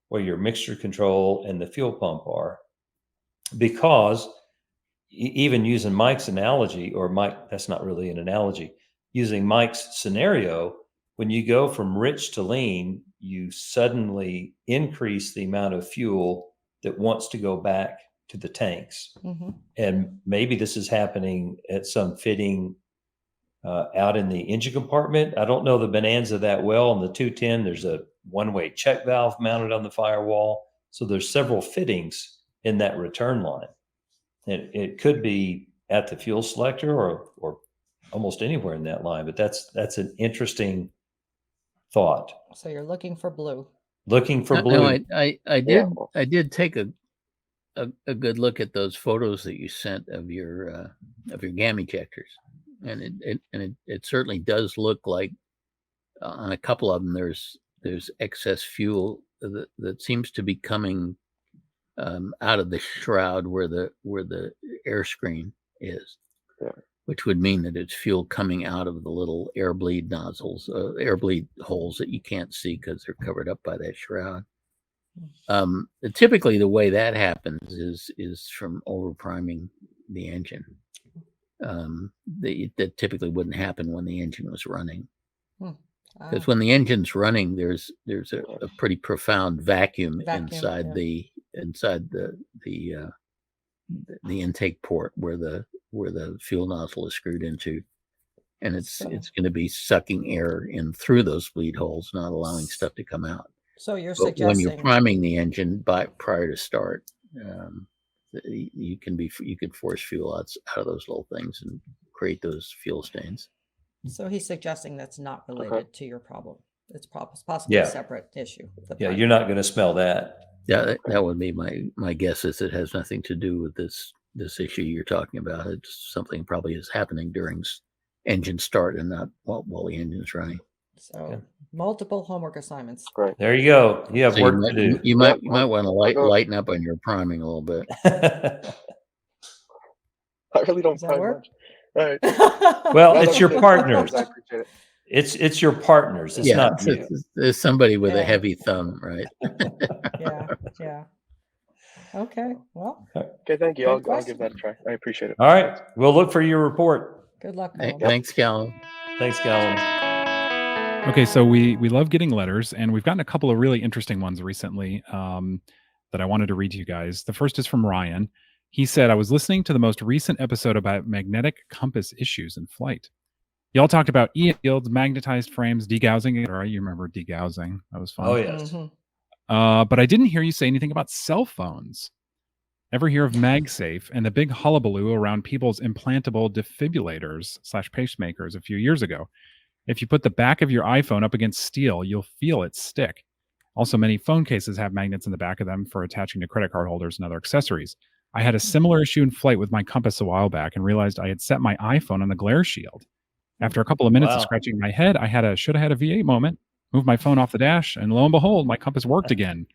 where your mixture control and the fuel pump are. Because even using Mike's analogy, or Mike, that's not really an analogy, using Mike's scenario, when you go from rich to lean, you suddenly increase the amount of fuel that wants to go back to the tanks. Mm-hmm. And maybe this is happening at some fitting out in the engine compartment. I don't know the Bonanza that well. On the 210, there's a one-way check valve mounted on the firewall. So there's several fittings in that return line. It could be at the fuel selector or almost anywhere in that line, but that's an interesting thought. So you're looking for blue. Looking for No, blue. I did take a good look at those photos that you sent of your gam ejectors, and it certainly does look like on a couple of them there's excess fuel that seems to be coming out of the shroud where the air screen is, which would mean that it's fuel coming out of the little air bleed nozzles, air bleed holes that you can't see because they're covered up by that shroud. Typically the way that happens is from over priming the engine. That typically wouldn't happen when the engine was running, because when the engine's running, there's a pretty profound vacuum inside the intake port where the fuel nozzle is screwed into, and it's going to be sucking air in through those bleed holes, not allowing stuff to come out. So you're But suggesting when you're priming the engine prior to start, you could force fuel out of those little things and create those fuel stains. So he's suggesting that's not related to your problem. It's possibly a separate issue. Yeah, you're not going to smell that. Yeah, that would be my guess. Is it has nothing to do with this issue you're talking about. It's something probably is happening during engine start and not while the engine's running. So multiple homework assignments. Great. There you go. You have work to do. You might want to lighten up on your priming a little bit. I really don't Does that prime work? much. All right. Well, No, it's no, your good. partners. I appreciate it. It's your partners. It's not you. There's somebody with Yeah. a heavy thumb, right? Yeah. Okay. Well, Okay, thank you. Good I'll question. give that a try. I appreciate it. All right. We'll look for your report. good luck. Callum. Thanks, Callum. Thanks, Callum. Okay, so we love getting letters, and we've gotten a couple of really interesting ones recently that I wanted to read to you guys. The first is from Ryan. He said, I was listening to the most recent episode about magnetic compass issues in flight. Y'all talked about E-fields, magnetized frames, degaussing. Right? You remember degaussing. That was fun. Oh, yes. Mhm. But I didn't hear you say anything about cell phones. Ever hear of MagSafe and the big hullabaloo around people's implantable defibrillators / pacemakers a few years ago? If you put the back of your iPhone up against steel, you'll feel it stick. Also, many phone cases have magnets in the back of them for attaching to credit card holders and other accessories. I had a similar issue in flight with my compass a while back and realized I had set my iPhone on the glare shield. After a couple of minutes of Wow. scratching my head, I should have had a V8 moment, moved my phone off the dash, and lo and behold, my compass worked again.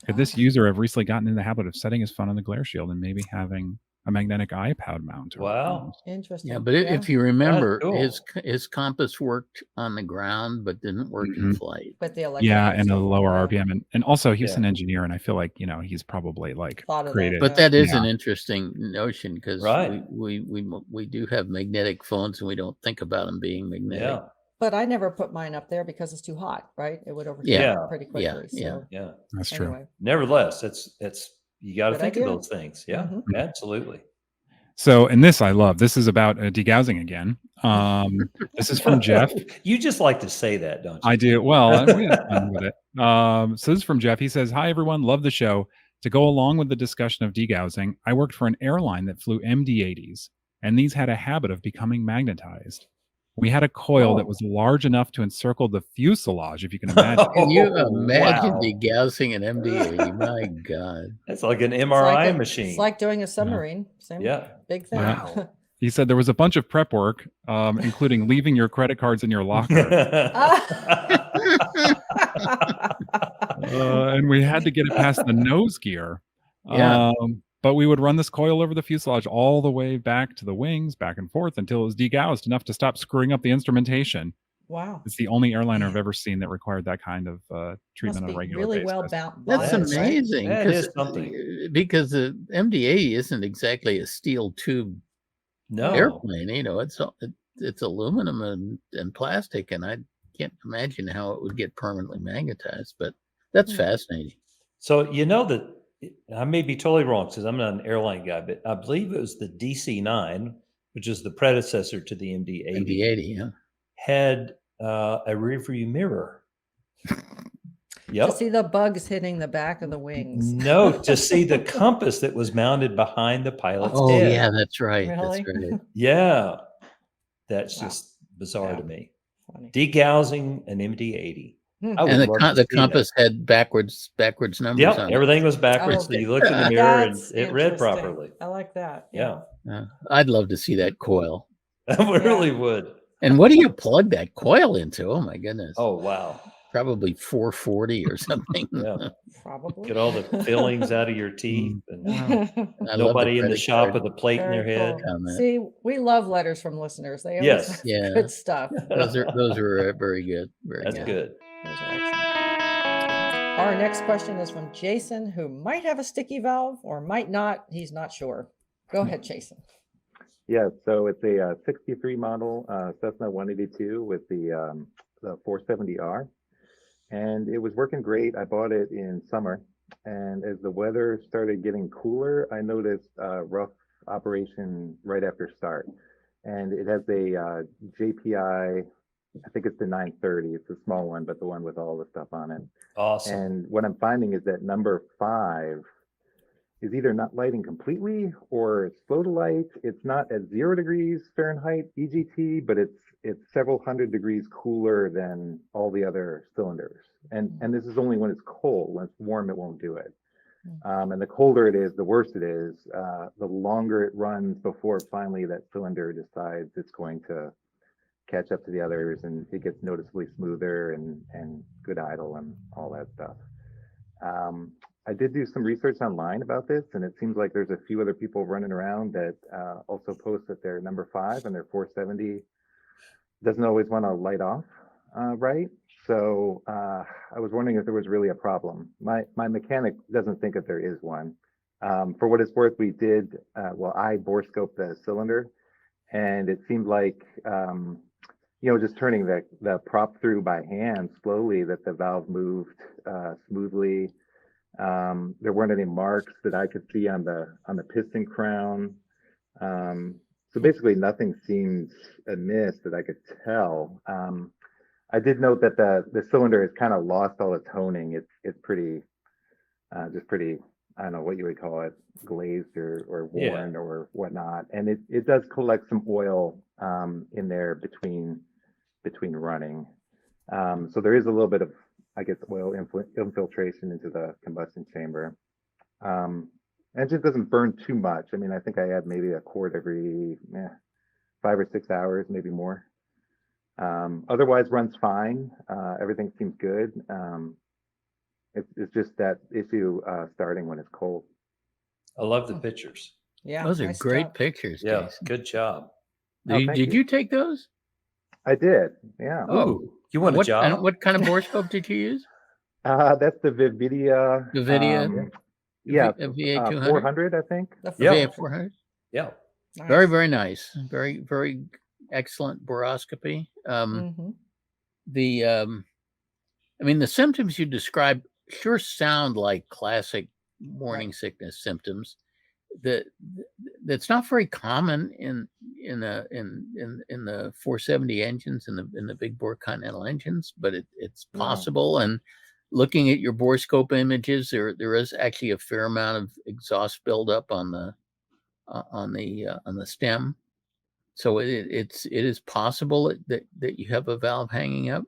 Could this user have recently gotten in the habit of setting his phone on the glare shield and maybe having a magnetic iPod mount? Wow. Interesting. Yeah, but if you remember, cool. his compass worked on the ground, but didn't work in Mhm. flight. But the Yeah, electronics and a didn't lower work. RPM, and also he's Yeah. an engineer, and I feel like he's probably like Thought of that, created. But that is Yeah. an interesting notion because Right. we do have magnetic phones and we don't think about them being magnetic. Yeah. But I never put mine up there because it's too hot, right? It would overheat Yeah. pretty Yeah, quickly. yeah. So Yeah. That's true. anyway, Nevertheless, it's you got to Good think idea. of those things. Yeah, Mhm. absolutely. So, and this I love. This is about degaussing again. This is from Jeff. You just like to say that, don't you? I do. Well, we had fun with it. So this is from Jeff. He says, "Hi everyone, love the show. To go along with the discussion of degaussing, I worked for an airline that flew MD-80s, and these had a habit of becoming magnetized. We had a coil that Oh. was large enough to encircle the fuselage, if you can imagine. Can you Oh, imagine wow. degaussing an MD-80? My God. That's like an it's MRI like machine. It's like doing a submarine. Same Yeah. big thing. Wow. He said there was a bunch of prep work, including leaving your credit cards in your locker, and we had to get it past the nose gear. Yeah. But we would run this coil over the fuselage all the way back to the wings, back and forth, until it was degaussed enough to stop screwing up the instrumentation. Wow. It's the only airliner I've ever seen that required that kind of Must treatment on a be regular really basis. well balanced. That's That's- amazing. that is something. Because the MD-80 isn't exactly a steel tube No. airplane. It's aluminum and plastic, and I can't imagine how it would get permanently magnetized. But that's Hmm. fascinating. So you know that I may be totally wrong because I'm not an airline guy, but I believe it was the DC-9, which is the predecessor to the MD-80, MD-80, yeah. had a rear view mirror. To Yep. see the bugs hitting the back of the wings. No, to see the compass that was mounted behind the pilot's Oh, head. yeah, that's right. Really? That's right. Yeah. That's Wow. just bizarre Yeah. to me. Funny. Degaussing an MD-80. Hmm. I would And love to the see compass had backwards numbers on Yeah, it. everything was backwards. Oh, So you looked in the mirror and That's it read interesting. properly. I like that. Yeah. I'd love to see that coil. I really would. And what do you plug that coil into? Oh my goodness. Oh, wow. Probably 440 or something. Yeah. Probably. Get all the fillings out of your teeth. And I love nobody in the credit shop card with a plate in their Very head. cool. comment. See, we love letters from listeners. They always Yes. have Yeah. good stuff. Those are very good. Very That's good. good. Those are excellent. Our next question is from Jason, who might have a sticky valve or might not. He's not sure. Go ahead, Jason. Yeah, so it's a 63 model Cessna 182 with the 470R, and it was working great. I bought it in summer, and as the weather started getting cooler, I noticed rough operation right after start. And it has a JPI, I think it's the 930. It's a small one, but the one with all the stuff on it. Awesome. And what I'm finding is that number 5 is either not lighting completely or it's slow to light. It's not at 0 degrees Fahrenheit EGT, but it's several hundred degrees cooler than all the other cylinders. And this is only when it's cold. When it's warm, it won't do it. And the colder it is, the worse it is. The longer it runs before finally that cylinder decides it's going to catch up to the others, and it gets noticeably smoother and good idle and all that stuff. I did do some research online about this, and it seems like there's a few other people running around that also post that their number 5 and their 470 doesn't always want to light off right. So I was wondering if there was really a problem. My mechanic doesn't think that there is one. For what it's worth, we did, I bore scoped the cylinder, and it seemed like, just turning the prop through by hand slowly, that the valve moved smoothly. There weren't any marks that I could see on the piston crown. So basically nothing seems amiss that I could tell. I did note that the cylinder has kind of lost all its honing. It's pretty, just pretty, I don't know what you would call it, glazed or worn or whatnot. And it does collect some oil in there between running. So there is a little bit of, I guess, oil infiltration into the combustion chamber. Engine doesn't burn too much. I mean, I think I add maybe a quart every 5 or 6 hours, maybe more. Otherwise runs fine. Everything seems good. It's just that issue starting when it's cold. I love the pictures. Yeah, Those are nice great job. pictures, Yeah, Jason. good job. Oh, thank Did you. you take those? I did. Yeah. Oh, Ooh, you want a what job? what kind of borescope did you use? That's the Vividia. NVIDIA Yeah, VA200, 400, I think. The Yeah. VA400. Yeah. Nice. Very, very nice. Very, very excellent boroscopy. Mhm. I mean, the symptoms you describe sure sound like classic morning sickness symptoms. That's not very common in the 470 engines in the big bore Continental engines, but it's No. possible. And looking at your borescope images, there is actually a fair amount of exhaust buildup on the stem. So it is possible that you have a valve hanging up.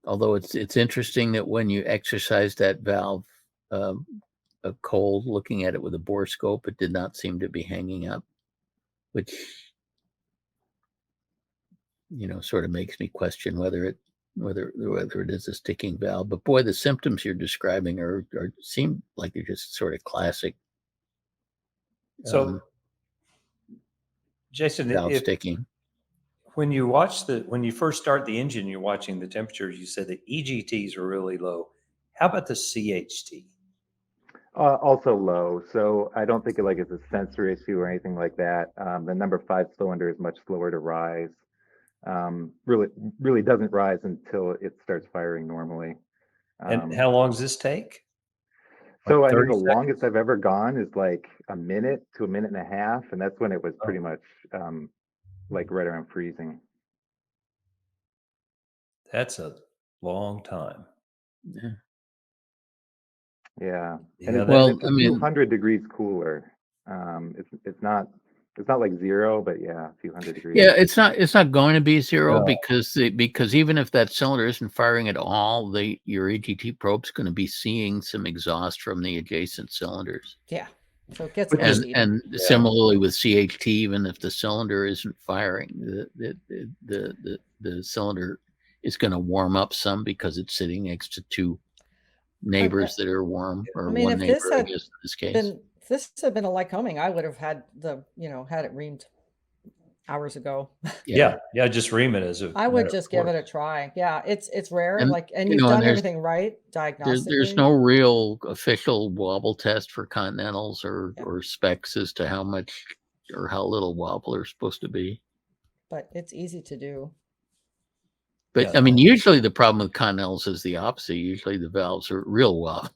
Although it's interesting that when you exercise that valve cold, looking at it with a borescope, it did not seem to be hanging up, which sort of makes me question whether it is a sticking valve. But boy, the symptoms you're describing seem like they're just sort of classic So, Jason, valve if sticking. when you first start the engine, you're watching the temperatures. You said the EGTs are really low. How about the CHT? Also low. So I don't think it's a sensor issue or anything like that. The number 5 cylinder is much slower to rise. Really doesn't rise until it starts firing normally. And how long does this take? So Like I mean, 30 the seconds? longest I've ever gone is like a minute to a minute and a half, and that's when it was pretty much like right around freezing. That's a long time. Yeah. Yeah, Yeah, and it's, Well, it's a I mean- few hundred degrees cooler. It's not like 0, but yeah, a few hundred degrees. Yeah, it's not going to be 0 No. because even if that cylinder isn't firing at all, your EGT probe's going to be seeing some exhaust from the adjacent cylinders. Yeah. So it gets But And overheated. and similarly with CHT, even if the cylinder isn't firing, the cylinder is going to warm up some because it's sitting next to two neighbors that are warm, or I mean, one if neighbor, this I had guess in this case. if this had been a Lycoming, I would have had had it reamed hours ago. Yeah. Just ream it as a I would matter of just give it course. a try. Yeah, it's rare, And, and you you've know, and done there's- everything right There's diagnostically. no real official wobble test for Continentals or Yeah. or specs as to how much or how little wobble are supposed to be. But it's easy to do. But Yeah. I mean, usually the problem with Continentals is the opposite. Usually the valves are real wobbly.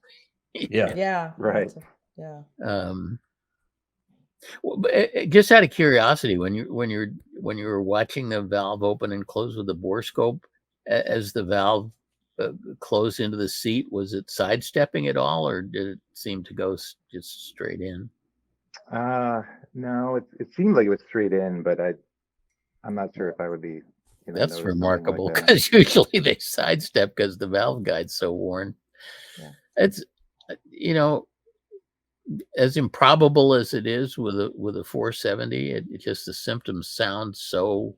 Yeah. Yeah. Right. Yeah. Just out of curiosity, when you were watching the valve open and close with the borescope, as the valve closed into the seat, was it sidestepping at all, or did it seem to go just straight in? No, it seemed like it was straight in, but I'm not sure if I would be. That's notice something remarkable like that. because usually they sidestep because the valve guide's so worn. Yeah. It's as improbable as it is with a 470, it just the symptoms sound so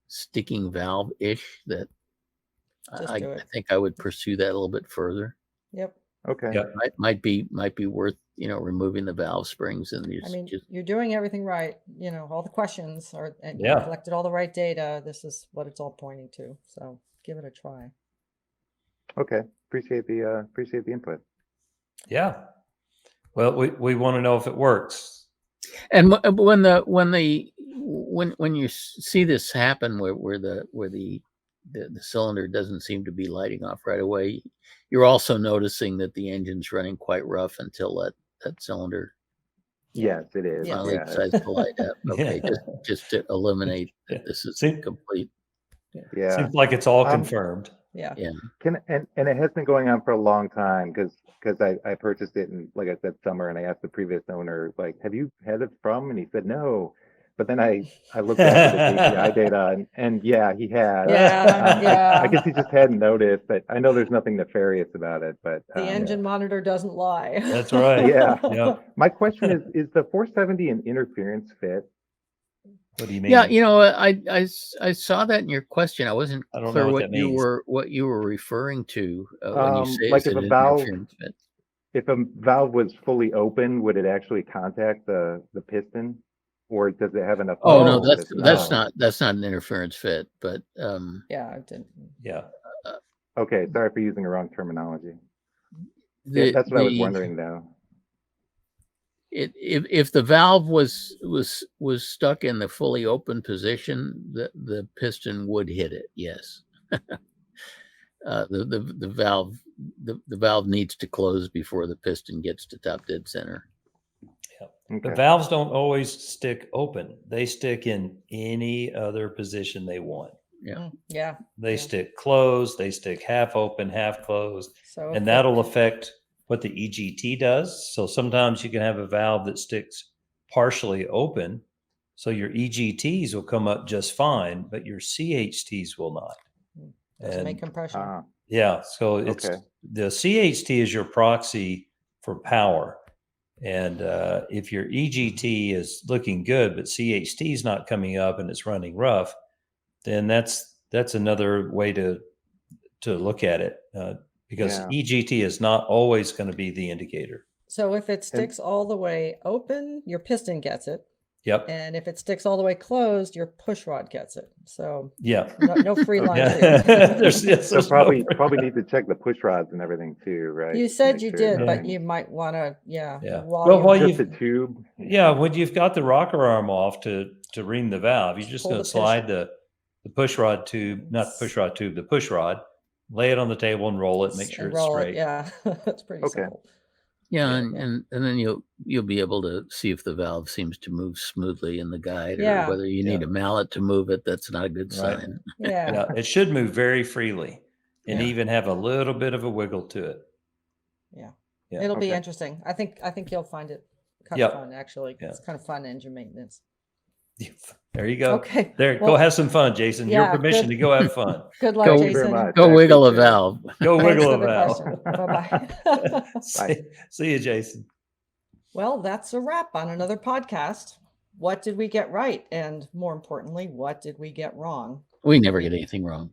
sticking valve-ish that Just I do it. think I would pursue that a little bit further. Yep. Okay. Yeah. Might be worth removing the valve springs and I mean, just you're doing everything right. All the questions are, and you Yeah. collected all the right data. This is what it's all pointing to. So give it a try. Okay. Appreciate the input. Yeah. Well, we want to know if it works. and when you see this happen where the cylinder doesn't seem to be lighting off right away, you're also noticing that the engine's running quite rough until that cylinder Yes, it is. Yes. finally Yeah. decides to light up. Okay, Yeah. just to eliminate Yeah. that this is See- complete. Yeah. Seems like it's all Um, confirmed. Yeah. Yeah. And it has been going on for a long time because I purchased it in, like I said, summer, and I asked the previous owner, like, have you had it from? And he said no. But then I looked at the KPI data, and yeah, he had. Yeah, yeah. I guess he just hadn't noticed. But I know there's nothing nefarious about it. But The engine monitor doesn't lie. That's right. Yeah. Yep. My question is the 470 an interference fit? What do you mean? Yeah, I saw that in your question. I wasn't I don't know clear what what that means. what you were referring to when you say Like it's if an a valve, interference fit. if a valve was fully open, would it actually contact the piston, or does it have enough? Oh no, Oh, pressure that it's no. that's not an interference fit, but Yeah, I didn't. Yeah. Okay, sorry for using the wrong terminology. Yeah, the that's what I was the wondering though. if the valve was stuck in the fully open position, the piston would hit it. Yes. The valve the valve needs to close before the piston gets to top dead center. The Okay. valves don't always stick open. They stick in any other position they want. Yeah. Yeah. They Yeah. stick closed, they stick half open, half closed, So and if that'll affect what the EGT does. So sometimes you can have a valve that sticks partially open. So your EGTs will come up just fine, but your CHTs will not. doesn't make And compression. yeah, so it's Okay. the CHT is your proxy for power. And if your EGT is looking good, but CHT is not coming up and it's running rough, then that's another way to look at it because Yeah. EGT is not always going to be the indicator. So if it sticks all the way open, your piston gets it. Yep. And if it sticks all the way closed, your push rod gets it. So Yeah. no free lunch Yeah. here. So probably need to check the push rods and everything too, right? You to said make you sure did, but nothing- you might want to, Yeah. while Well, just the tube. Yeah, when you've got the rocker arm off to ring the valve, you're just Pull going the to slide the push rod tube, not the push rod tube, the push rod, lay it on the table and roll it, make sure it's roll straight. it. Yeah, that's pretty Okay. simple. Yeah, Yeah. and then you'll be able to see if the valve seems to move smoothly in the guide, Yeah. or whether you need Yeah. a mallet to move it. That's not a good Right. sign. Yeah. Yeah, it should move very freely and Yeah. even have a little bit of a wiggle to it. Yeah. Yeah. It'll be Okay. interesting. I think you'll find it kind Yep. of fun, actually. Yeah. It's kind of fun engine maintenance. There you go. Okay. There, Well, go have some fun, Jason. Your yeah, permission good. to go have fun. Good luck, Go- Thank you very Jason. much. Go I wiggle a appreciate it. valve. Go Thanks wiggle for a the valve. question. Bye-bye. See you, Jason. Well, that's a wrap on another podcast. What did we get right? And more importantly, what did we get wrong? We never get anything wrong.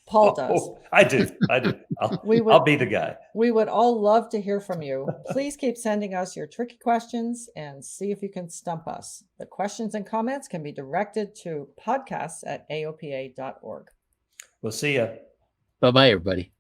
Paul does. Oh, I do. I'll be the guy. We would all love to hear from you. Please keep sending us your tricky questions and see if you can stump us. The questions and comments can be directed to podcasts@aopa.org. We'll see ya. Bye bye, everybody.